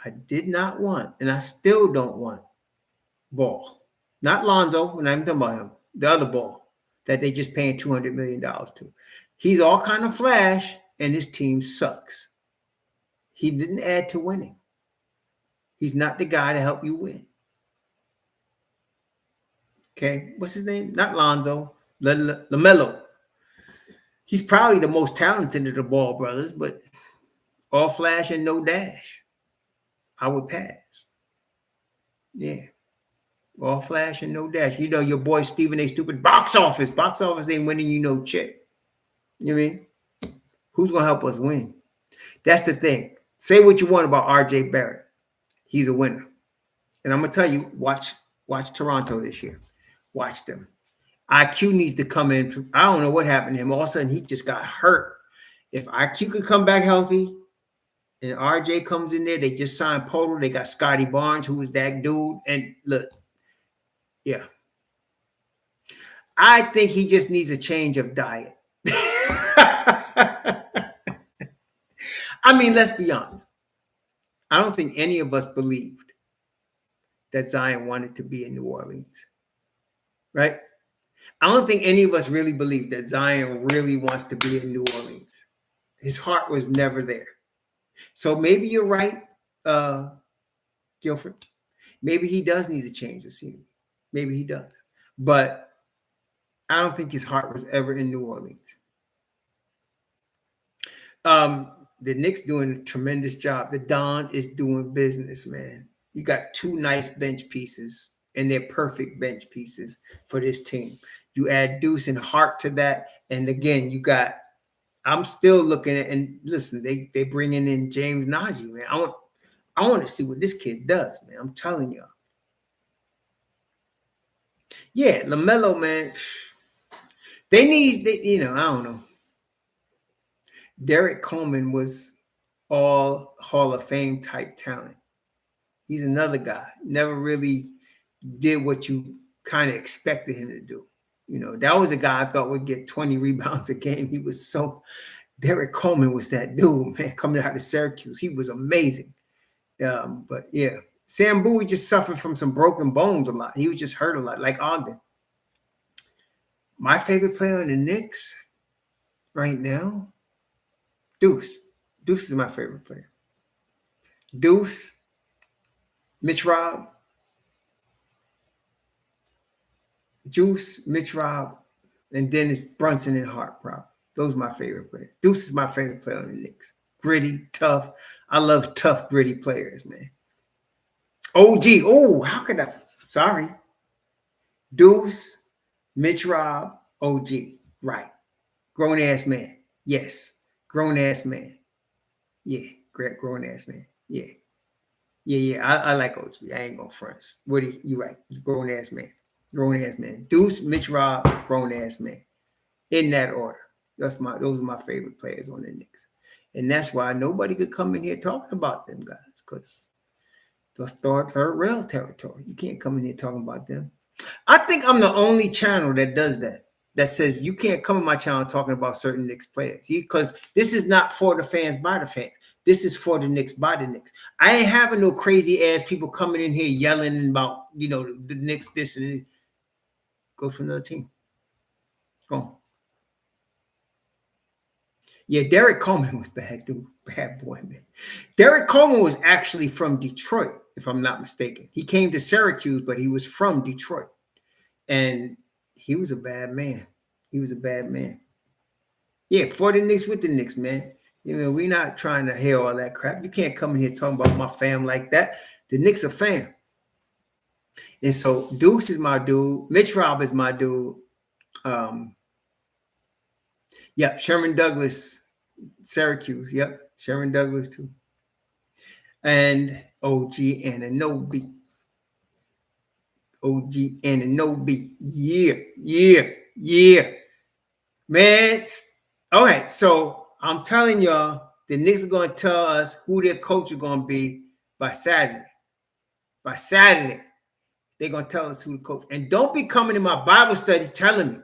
and I still don't want Ball. Not Lonzo, when I'm talking about him, the other Ball that they just paying $200 million to. He's all kind of flash, and his team sucks. He didn't add to winning. He's not the guy to help you win. Okay, what's his name? Not Lonzo, LaMelo. He's probably the most talented of the Ball brothers, but all flash and no dash. I would pass. Yeah. All flash and no dash. You know your boy Stephen A. Stupid box office. Box office ain't winning you no check. You know what I mean? Who's going to help us win? That's the thing. Say what you want about RJ Barrett. He's a winner. And I'm going to tell you, watch Toronto this year. Watch them. IQ needs to come in. I don't know what happened to him. All of a sudden, he just got hurt. If IQ could come back healthy and RJ comes in there, they just signed Porter. They got Scotty Barnes, who was that dude. And look, yeah. I think he just needs a change of diet. I mean, let's be honest. I don't think any of us believed that Zion wanted to be in New Orleans, right? I don't think any of us really believed that Zion really wants to be in New Orleans. His heart was never there. So maybe you're right, Guilford. Maybe he does need to change the scenery. Maybe he does. But I don't think his heart was ever in New Orleans. The Knicks doing a tremendous job. The Don is doing business, man. You got two nice bench pieces, and they're perfect bench pieces for this team. You add Deuce and Hart to that, and again, you got. I'm still looking at, and listen, they bringing in James Najee, man. I want to see what this kid does, man. I'm telling y'all. Yeah, LaMelo, man. They need, I don't know. Derek Coleman was all Hall of Fame type talent. He's another guy. Never really did what you kind of expected him to do. That was a guy I thought would get 20 rebounds a game. He was Derek Coleman was that dude, man, coming out of Syracuse. He was amazing. But yeah, Sam Bowie just suffered from some broken bones a lot. He was just hurt a lot, like Ogden. My favorite player on the Knicks right now, Deuce. Deuce is my favorite player. Deuce, Mitch Rob, Juice, Mitch Rob, and Dennis Brunson and Hart, probably. Those are my favorite players. Deuce is my favorite player on the Knicks. Gritty, tough. I love tough, gritty players, man. OG. Oh, how could I? Sorry. Deuce, Mitch Rob, OG. Right. Grown-ass man. Yes. Grown-ass man. Yeah. Grown-ass man. Yeah. Yeah. I like OG. I ain't going to front. Woody, you right. Grown-ass man. Grown-ass man. Deuce, Mitch Rob, grown-ass man. In that order. Those are my favorite players on the Knicks. And that's why nobody could come in here talking about them guys, because that's third rail territory. You can't come in here talking about them. I think I'm the only channel that does that says you can't come in my channel talking about certain Knicks players, because this is not for the fans by the fans. This is for the Knicks by the Knicks. I ain't having no crazy ass people coming in here yelling about, the Knicks this and this. Go for another team. Go on. Yeah, Derek Coleman was bad, dude. Bad boy, man. Derek Coleman was actually from Detroit, if I'm not mistaken. He came to Syracuse, but he was from Detroit. And he was a bad man. He was a bad man. Yeah, for the Knicks with the Knicks, man. You know, we're not trying to hear all that crap. You can't come in here talking about my fam like that. The Knicks are fam. And so Deuce is my dude. Mitch Rob is my dude. Yeah, Sherman Douglas, Syracuse. Yep, Sherman Douglas too. And OG Anunoby. OG Anunoby. Yeah. Man, all right, so I'm telling y'all, the Knicks are going to tell us who their coach is going to be by Saturday. By Saturday, they're going to tell us who the coach. And don't be coming to my Bible study telling me.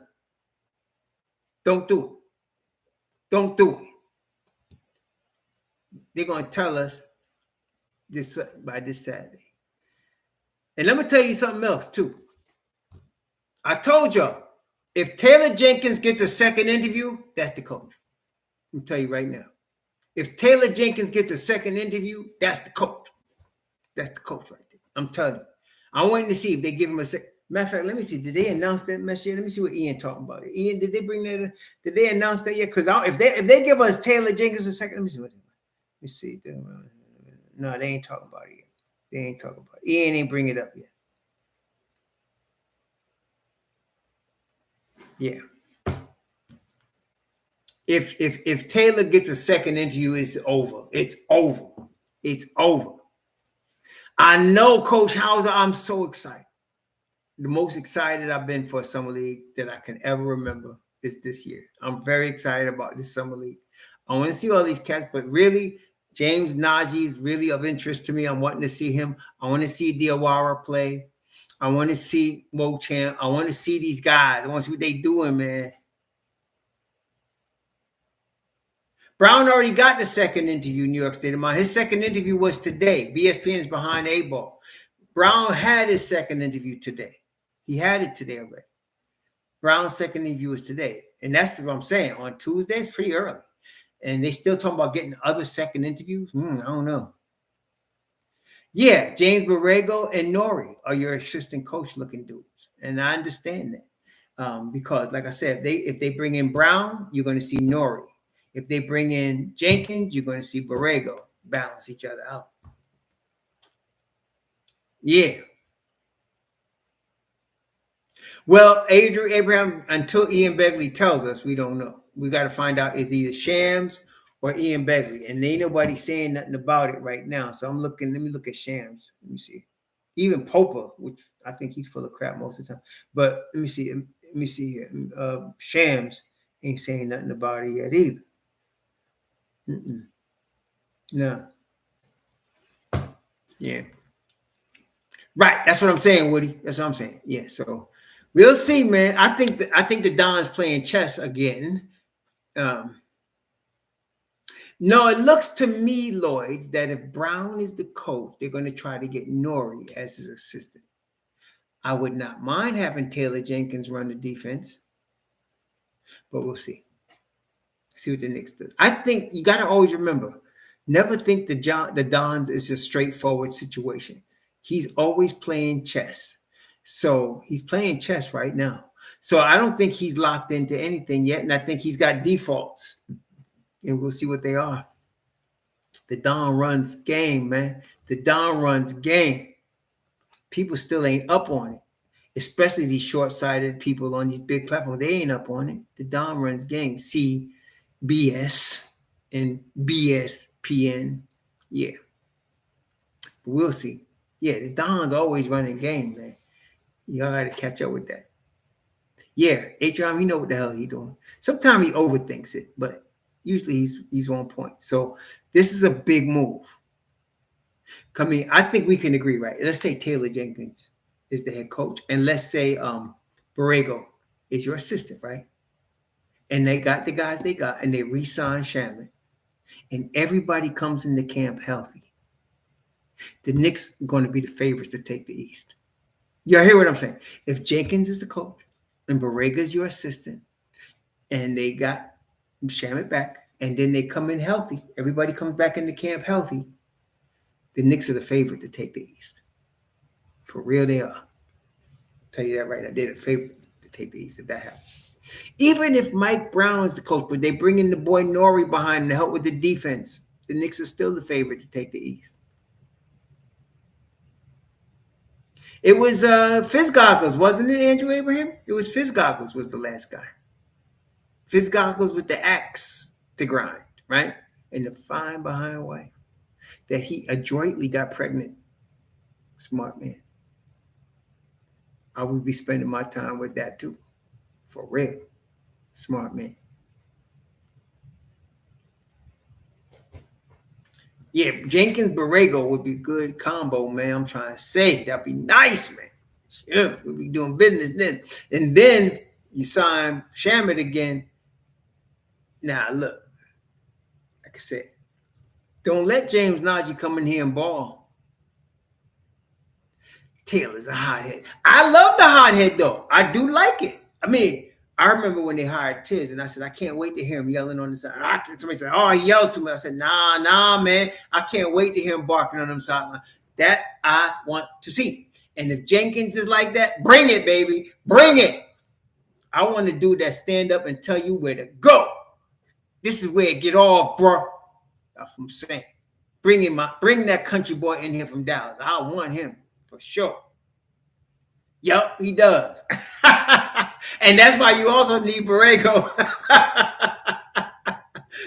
Don't do it. Don't do it. They're going to tell us this by this Saturday. And let me tell you something else, too. I told y'all, if Taylor Jenkins gets a second interview, that's the coach. Let me tell you right now. If Taylor Jenkins gets a second interview, that's the coach. That's the coach right there. I'm telling you. I'm waiting to see if they give him a second. Matter of fact, let me see. Did they announce that mess yet? Let me see what Ian talking about. Ian, did they bring that in? Did they announce that yet? Because if they give us Taylor Jenkins a second, let me see what. Let me see. No, they ain't talking about it yet. They ain't talking about it. Ian ain't bring it up yet. Yeah. If Taylor gets a second interview, it's over. It's over. It's over. I know, Coach Hauser, I'm so excited. The most excited I've been for a summer league that I can ever remember is this year. I'm very excited about this summer league. I want to see all these cats, but really, James Najee is really of interest to me. I'm wanting to see him. I want to see Diawara play. I want to see Mo Champ. I want to see these guys. I want to see what they doing, man. Brown already got the second interview in New York State of Mind. His second interview was today. BSPN is behind A ball. Brown had his second interview today. He had it today already. Brown's second interview was today. And that's what I'm saying. On Tuesday, it's pretty early. And they still talking about getting other second interviews? I don't know. Yeah, James Borrego and Nori are your assistant coach looking dudes. And I understand that. Because, like I said, if they bring in Brown, you're going to see Nori. If they bring in Jenkins, you're going to see Borrego balance each other out. Yeah. Well, Adrian Abraham, until Ian Begley tells us, we don't know. We got to find out it's either Shams or Ian Begley. And ain't nobody saying nothing about it right now. So I'm looking, let me look at Shams. Let me see. Even Popa, which I think he's full of crap most of the time. But let me see. Let me see here. Shams ain't saying nothing about it yet either. No. Yeah. Right. That's what I'm saying, Woody. That's what I'm saying. Yeah. So we'll see, man. I think the Don's playing chess again. No, it looks to me, Lloyd, that if Brown is the coach, they're going to try to get Nori as his assistant. I would not mind having Taylor Jenkins run the defense, but we'll see. See what the Knicks do. I think you got to always remember, never think the Dons is a straightforward situation. He's always playing chess. So he's playing chess right now. So I don't think he's locked into anything yet. And I think he's got defaults. And we'll see what they are. The Don runs game, man. The Don runs game. People still ain't up on it. Especially these short-sighted people on these big platforms. They ain't up on it. The Don runs game. CBS and BSPN. Yeah. We'll see. Yeah, the Don's always running game, man. Y'all got to catch up with that. Yeah, HRM, he know what the hell he doing. Sometimes he overthinks it, but usually he's on point. So this is a big move. I think we can agree, right? Let's say Taylor Jenkins is the head coach, and let's say Borrego is your assistant, right? And they got the guys they got, and they re-signed Shaman, and everybody comes into camp healthy. The Knicks are going to be the favorites to take the East. Y'all hear what I'm saying? If Jenkins is the coach and Borrego is your assistant, and they got Shamet back, and then they come in healthy. Everybody comes back into camp healthy. The Knicks are the favorite to take the East. For real, they are. I'll tell you that right now. They're the favorite to take the East if that happens. Even if Mike Brown is the coach, but they bring in the boy Nori behind to help with the defense, the Knicks are still the favorite to take the East. It was Fizzgoggles, wasn't it, Andrew Abraham? It was Fizzgoggles was the last guy. Fizzgoggles with the axe to grind, right? And the fine behind wife that he adroitly got pregnant. Smart man. I would be spending my time with that too. For real. Smart man. Yeah, Jenkins Borrego would be good combo, man. I'm trying to say that'd be nice, man. Yeah, we'll be doing business then. And then you sign Shamet again. Now, look, like I said, don't let James Najee come in here and ball. Taylor's a hothead. I love the hothead, though. I do like it. I mean, I remember when they hired Tiz, and I said, I can't wait to hear him yelling on the side. Somebody said, oh, he yells too much. I said, nah, man. I can't wait to hear him barking on them sidelines. That I want to see. And if Jenkins is like that, bring it, baby. Bring it. I want to do that stand up and tell you where to go. This is where it get off, bro. That's what I'm saying. Bring that country boy in here from Dallas. I want him for sure. Yup, he does. And that's why you also need Borrego.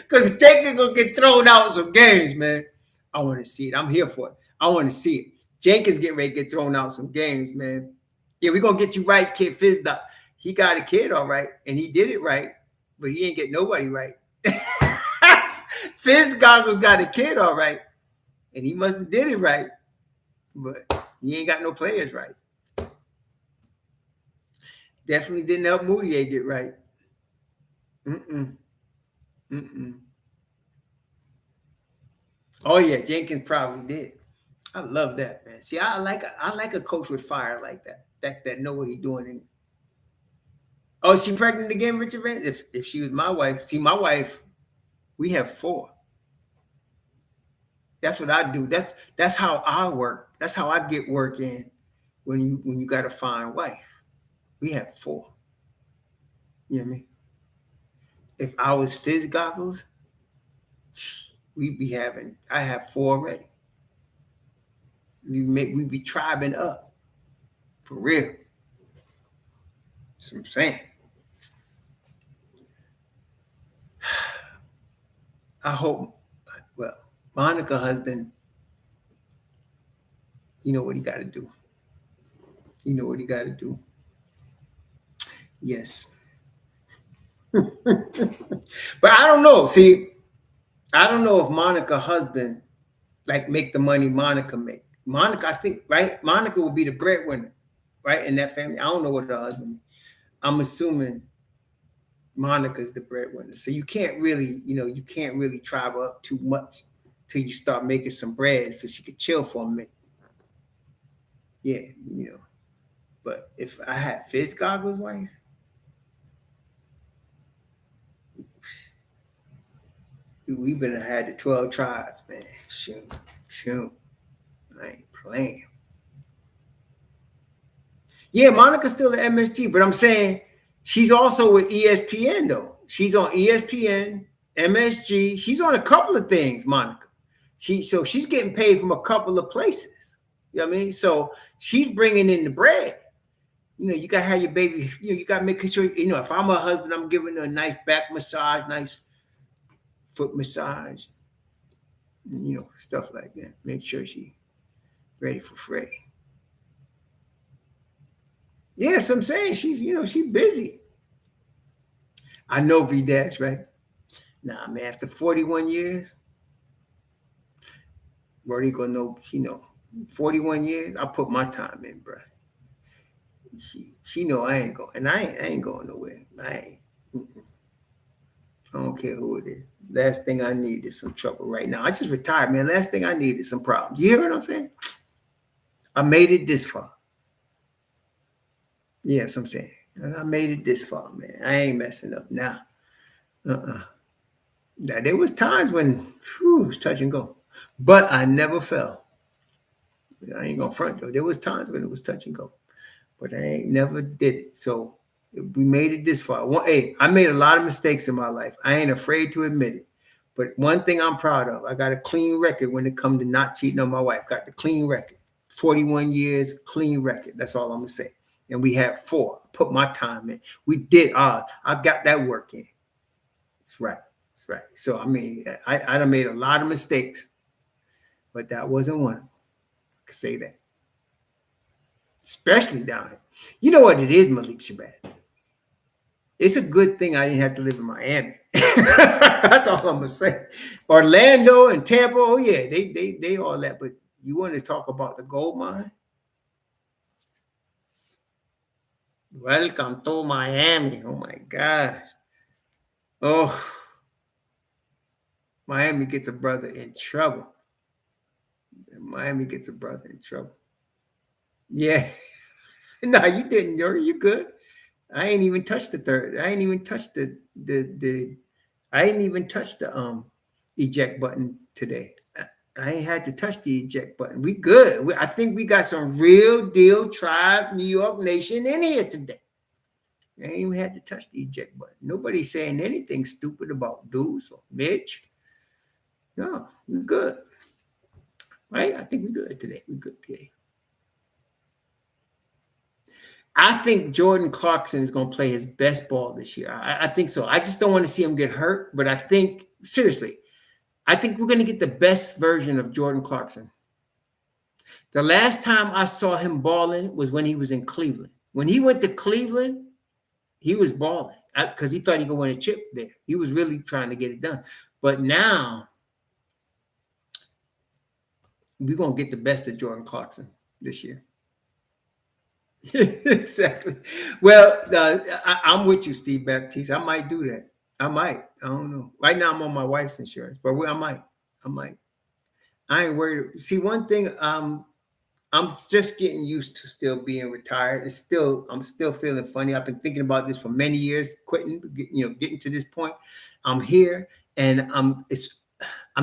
Because Jenkins gonna get thrown out in some games, man. I want to see it. I'm here for it. I want to see it. Jenkins getting ready to get thrown out some games, man. Yeah, we're gonna get you right, kid. Fizz. He got a kid all right, and he did it right, but he ain't get nobody right. Fizz Goggles got a kid all right, and he must have did it right, but he ain't got no players right. Definitely didn't help Moutier get right. Oh yeah, Jenkins probably did. I love that, man. See, I like a coach with fire like that. That know what he's doing. Oh, is she pregnant again, Richard Vance? If she was my wife, see, my wife, we have 4. That's what I do. That's how I work. That's how I get work in when you got a fine wife. We have 4. You know what I mean? If I was Fizz Goggles, I have 4 already. We'd be tribing up. For real. That's what I'm saying. I hope, well, Monica husband, you know what he got to do. You know what he got to do. Yes. But I don't know. See, I don't know if Monica husband like make the money Monica make. Monica, I think, right? Monica will be the breadwinner, right? In that family. I don't know what her husband. I'm assuming Monica's the breadwinner. So you can't really, you can't really tribe her up too much till you start making some bread so she could chill for a minute. Yeah, But if I had Fizz Goggles' wife, we better had the 12 tribes, man. Shoot. I ain't playing. Yeah, Monica's still at MSG, but I'm saying she's also with ESPN, though. She's on ESPN, MSG. She's on a couple of things, Monica. So she's getting paid from a couple of places. You know what I mean? So she's bringing in the bread. You got to have your baby. You got to make sure, if I'm a husband, I'm giving her a nice back massage, nice foot massage, stuff like that. Make sure she's ready for Freddie. Yes, I'm saying she's busy. I know V-Dash, right? Nah, man, after 41 years, Brody gonna know, 41 years, I put my time in, bro. She know I ain't going, and I ain't going nowhere. I don't care who it is. Last thing I need is some trouble right now. I just retired, man. Last thing I need is some problems. You hear what I'm saying? I made it this far. Yeah, that's what I'm saying. I made it this far, man. I ain't messing up now. Now, there was times when it was touch and go, but I never fell. I ain't gonna front though. There was times when it was touch and go, but I ain't never did it. So we made it this far. Hey, I made a lot of mistakes in my life. I ain't afraid to admit it. But one thing I'm proud of, I got a clean record when it comes to not cheating on my wife. Got the clean record. 41 years, clean record. That's all I'm gonna say. And we had 4. Put my time in. We did ours. I got that work in. That's right. That's right. So I mean, I done made a lot of mistakes, but that wasn't one of them. I can say that. Especially down here. You know what it is, Malik Shabazz? It's a good thing I didn't have to live in Miami. That's all I'm gonna say. Orlando and Tampa, oh yeah, they all that. But you want to talk about the gold mine? Welcome to Miami. Oh my gosh. Oh, Miami gets a brother in trouble. Miami gets a brother in trouble. Yeah. No, you didn't. You good. I ain't even touched the third. I ain't even touched the I ain't even touched the eject button today. I ain't had to touch the eject button. We good. I think we got some real deal tribe New York Nation in here today. I ain't even had to touch the eject button. Nobody's saying anything stupid about Deuce or Mitch. No, we're good. Right? I think we're good today. We're good today. I think Jordan Clarkson is going to play his best ball this year. I think so. I just don't want to see him get hurt, but I think, seriously, I think we're going to get the best version of Jordan Clarkson. The last time I saw him balling was when he was in Cleveland. When he went to Cleveland, he was balling because he thought he could win a chip there. He was really trying to get it done. But now, we're going to get the best of Jordan Clarkson this year. Exactly. Well, I'm with you, Steve Baptiste. I might do that. I might. I don't know. Right now, I'm on my wife's insurance, but I might. I ain't worried. See, one thing, I'm just getting used to still being retired. I'm still feeling funny. I've been thinking about this for many years, quitting, getting to this point. I'm here, and I'm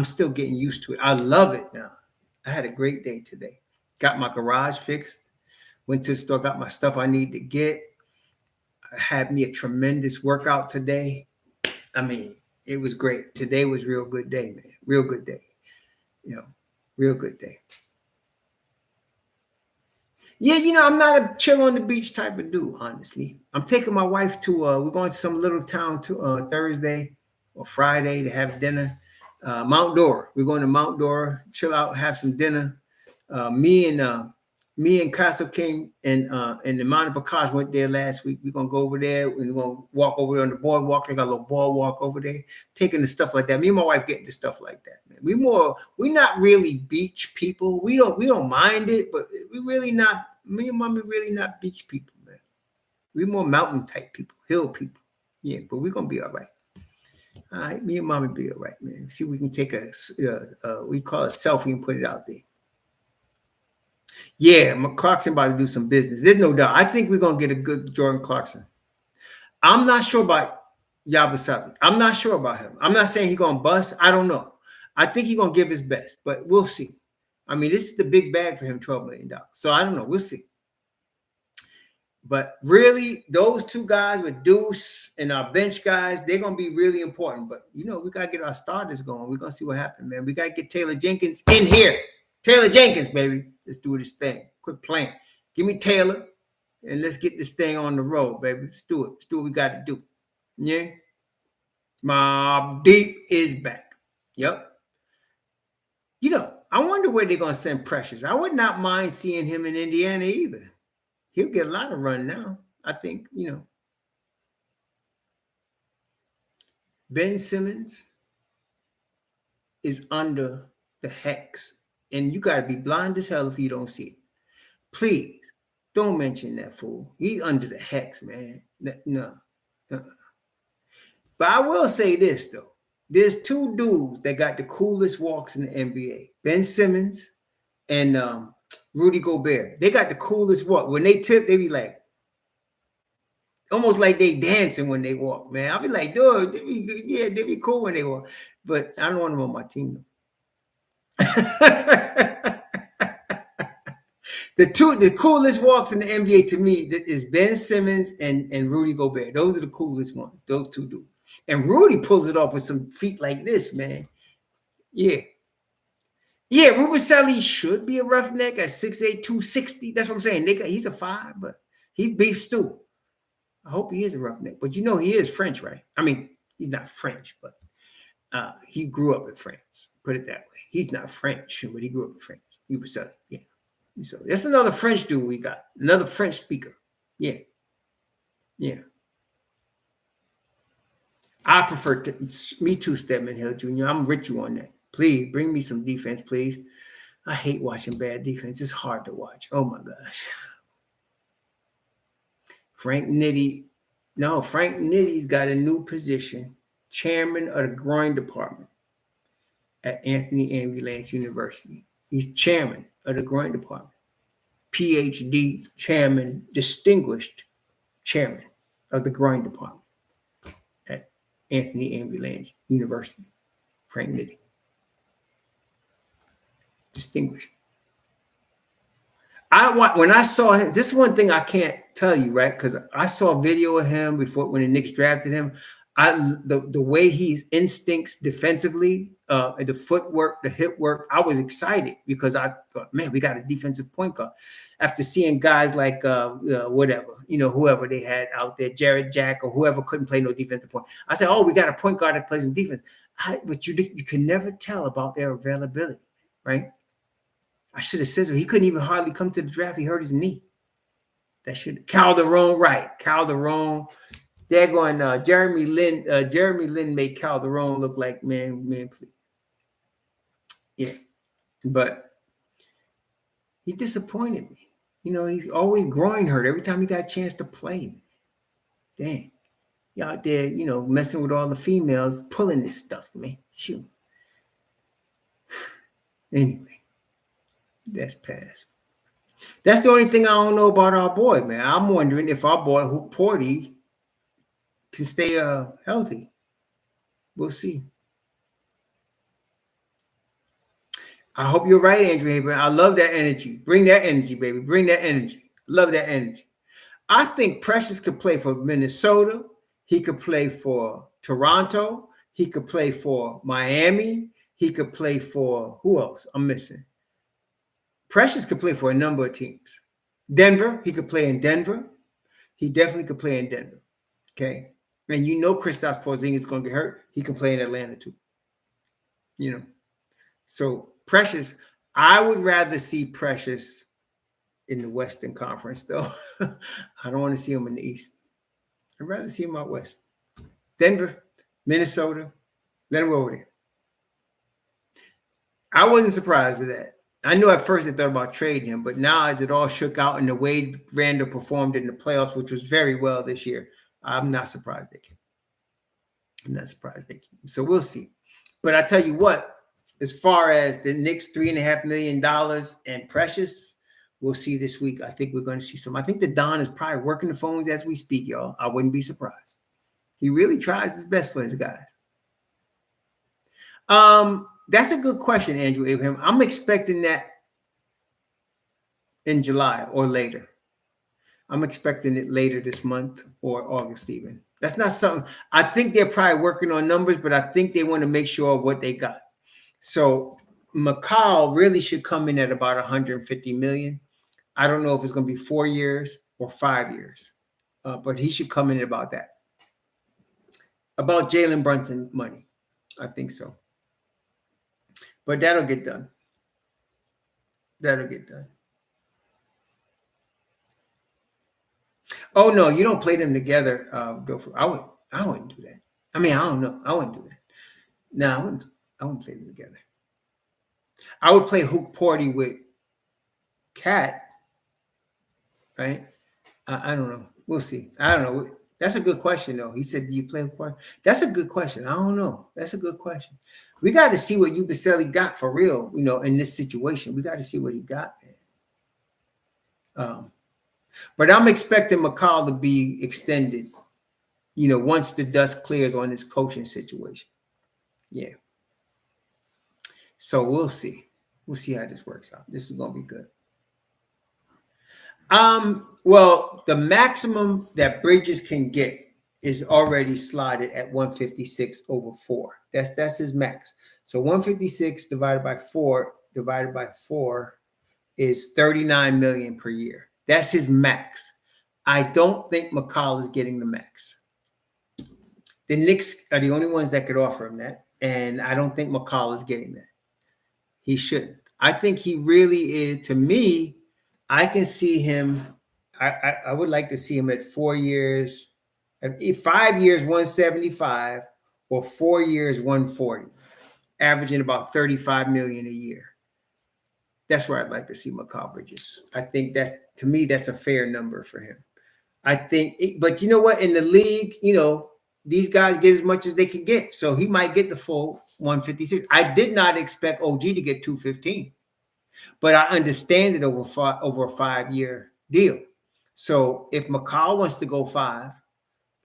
still getting used to it. I love it now. I had a great day today. Got my garage fixed. Went to the store, got my stuff I need to get. I had me a tremendous workout today. I mean, it was great. Today was a real good day, man. Real good day. Real good day. Yeah, I'm not a chill on the beach type of dude, honestly. I'm taking my wife to, we're going to some little town to Thursday or Friday to have dinner. Mount Dora. We're going to Mount Dora, chill out, have some dinner. Me and Castle King and the Mountain Bakash went there last week. We're gonna go over there and we're gonna walk over there on the boardwalk. They got a little boardwalk over there, taking the stuff like that. Me and my wife getting the stuff like that, man. We're not really beach people. We don't mind it, but we really not. Me and mommy really not beach people, man. We're more mountain type people, hill people. Yeah, but we're gonna be all right. All right, me and mommy be all right, man. See, we can take we call it selfie and put it out there. Yeah, Clarkson about to do some business. There's no doubt. I think we're going to get a good Jordan Clarkson. I'm not sure about Yabusele. I'm not sure about him. I'm not saying he's going to bust. I don't know. I think he's going to give his best, but we'll see. I mean, this is the big bag for him, $12 million. So I don't know. We'll see. But really, those two guys with Deuce and our bench guys, they're going to be really important. But, we got to get our starters going. We're going to see what happens, man. We got to get Taylor Jenkins in here. Taylor Jenkins, baby. Let's do this thing. Quit playing. Give me Taylor, and let's get this thing on the road, baby. Let's do it. Let's do what we got to do. Yeah? MobbDeep is back. Yep. I wonder where they're going to send Precious. I would not mind seeing him in Indiana either. He'll get a lot of run now. I think, Ben Simmons is under the hex. And you got to be blind as hell if you don't see it. Please, don't mention that fool. He's under the hex, man. No. But I will say this, though. There's two dudes that got the coolest walks in the NBA. Ben Simmons and Rudy Gobert. They got the coolest walk. When they tip, they be like, almost like they dancing when they walk, man. I'll be like, dude, they be cool when they walk. But I don't want them on my team. The coolest walks in the NBA to me is Ben Simmons and Rudy Gobert. Those are the coolest ones. Those two dudes. And Rudy pulls it off with some feet like this, man. Yeah. Yeah, Yabusele should be a roughneck at 6'8", 260. That's what I'm saying. He's a 5, but he's beef stew. I hope he is a roughneck. But you know he is French, right? I mean, he's not French, but he grew up in France. Put it that way. He's not French, but he grew up in France. Yabusele, yeah. So that's another French dude we got. Another French speaker. Yeah. Yeah. I prefer me too, Stedman Hill Jr. I'm with you on that. Please bring me some defense, please. I hate watching bad defense. It's hard to watch. Oh my gosh. Frank Nitty's got a new position, chairman of the growing department at Anthony Ambulance University. He's chairman of the growing department. PhD chairman, distinguished chairman of the growing department at Anthony Ambulance University. Frank Nitty. Distinguished. When I saw him, this is one thing I can't tell you, right? Because I saw a video of him before when the Knicks drafted him. The way he instincts defensively, the footwork, the hip work, I was excited because I thought, man, we got a defensive point guard. After seeing guys like whatever, whoever they had out there, Jared Jack or whoever couldn't play no defensive point, I said, oh, we got a point guard that plays some defense. But you can never tell about their availability, right? I should have said so. He couldn't even hardly come to the draft. He hurt his knee. That should Calderon, right? Calderon. They're going. Jeremy Lin made Calderon look like man, please. Yeah, but he disappointed me. He's always groin hurt every time he got a chance to play. Dang, he out there, messing with all the females, pulling this stuff, man. Shoot. Anyway. That's past. That's the only thing I don't know about our boy, man. I'm wondering if our boy Porty can stay healthy. We'll see. I hope you're right, Andrew Haber. I love that energy. Bring that energy, baby. Bring that energy. Love that energy. I think Precious could play for Minnesota. He could play for Toronto. He could play for Miami. He could play for who else? I'm missing. Precious could play for a number of teams. Denver, he could play in Denver. He definitely could play in Denver. Okay. And Kristaps Porzingis is going to get hurt. He can play in Atlanta too. So Precious, I would rather see Precious in the Western Conference, though. I don't want to see him in the East. I'd rather see him out West. Denver, Minnesota, let him go over there. I wasn't surprised at that. I knew at first they thought about trading him, but now as it all shook out and the way Randall performed in the playoffs, which was very well this year, I'm not surprised they came. I'm not surprised they came. So we'll see. But I tell you what, as far as the Knicks $3.5 million and Precious, we'll see this week. I think we're going to see some. I think the Don is probably working the phones as we speak, y'all. I wouldn't be surprised. He really tries his best for his guys. That's a good question, Andrew Abraham. I'm expecting that in July or later. I'm expecting it later this month or August even. That's not something. I think they're probably working on numbers, but I think they want to make sure of what they got. So McCall really should come in at about 150 million. I don't know if it's going to be 4 years or 5 years, but he should come in at about that. About Jalen Brunson money. I think so. But that'll get done. That'll get done. Oh no, you don't play them together. I wouldn't do that. I mean, I don't know. I wouldn't do that. No, I wouldn't play them together. I would play Hook Porty with Cat. Right? I don't know. We'll see. I don't know. That's a good question, though. He said, do you play Hook Porty? That's a good question. I don't know. That's a good question. We got to see what Yabusele got for real, in this situation. We got to see what he got, man. But I'm expecting McCall to be extended, once the dust clears on this coaching situation. Yeah. So we'll see. We'll see how this works out. This is going to be good. Well, the maximum that Bridges can get is already slotted at 156 over 4. That's his max. So 156 divided by 4 is 39 million per year. That's his max. I don't think McCall is getting the max. The Knicks are the only ones that could offer him that, and I don't think McCall is getting that. He shouldn't. I think he really is. To me, I can see him. I would like to see him at 4 years, 5 years, 175, or 4 years, 140, averaging about 35 million a year. That's where I'd like to see McCall Bridges. I think that, to me, that's a fair number for him. I think, but you know what? In the league, these guys get as much as they can get. So he might get the full 156. I did not expect OG to get 215, but I understand it over a 5-year deal. So if McCall wants to go 5,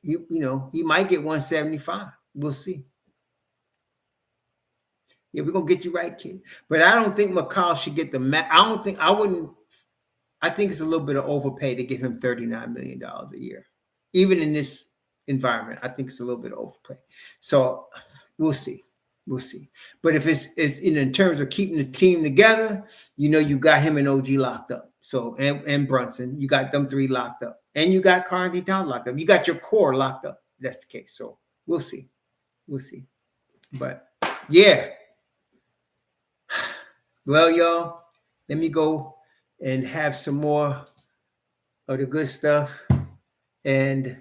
he might get 175. We'll see. Yeah, we're gonna get you right, kid. But I don't think McCall should get the max. I think it's a little bit of overpay to give him $39 million a year. Even in this environment, I think it's a little bit of overpay. So we'll see. We'll see. But if it's in terms of keeping the team together, you got him and OG locked up. So and Brunson, you got them 3 locked up. And you got Karl-Anthony Towns locked up. You got your core locked up. That's the case. So we'll see. We'll see. But yeah. Well, y'all, let me go and have some more of the good stuff. And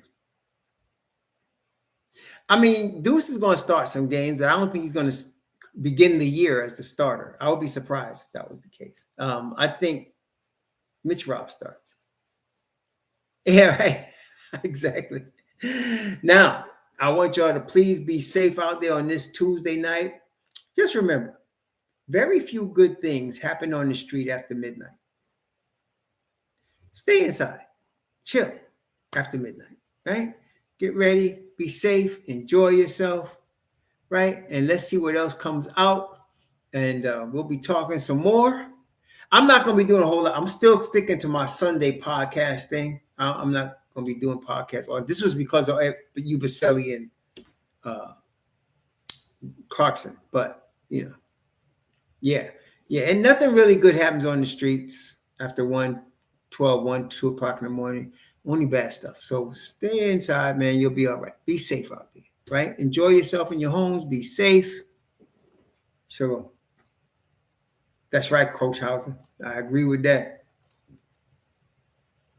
I mean, Deuce is going to start some games, but I don't think he's going to begin the year as the starter. I would be surprised if that was the case. I think Mitch Rob starts. Yeah, right. Exactly. Now, I want y'all to please be safe out there on this Tuesday night. Just remember, very few good things happen on the street after midnight. Stay inside. Chill after midnight, right? Get ready. Be safe. Enjoy yourself, right? And let's see what else comes out. And we'll be talking some more. I'm not going to be doing a whole lot. I'm still sticking to my Sunday podcast thing. I'm not going to be doing podcasts. This was because of Yabusele and Clarkson. But, yeah. And nothing really good happens on the streets after 2 o'clock in the morning. Only bad stuff. So stay inside, man. You'll be all right. Be safe out there, right? Enjoy yourself in your homes. Be safe. Sure. That's right, Coach Hauser. I agree with that.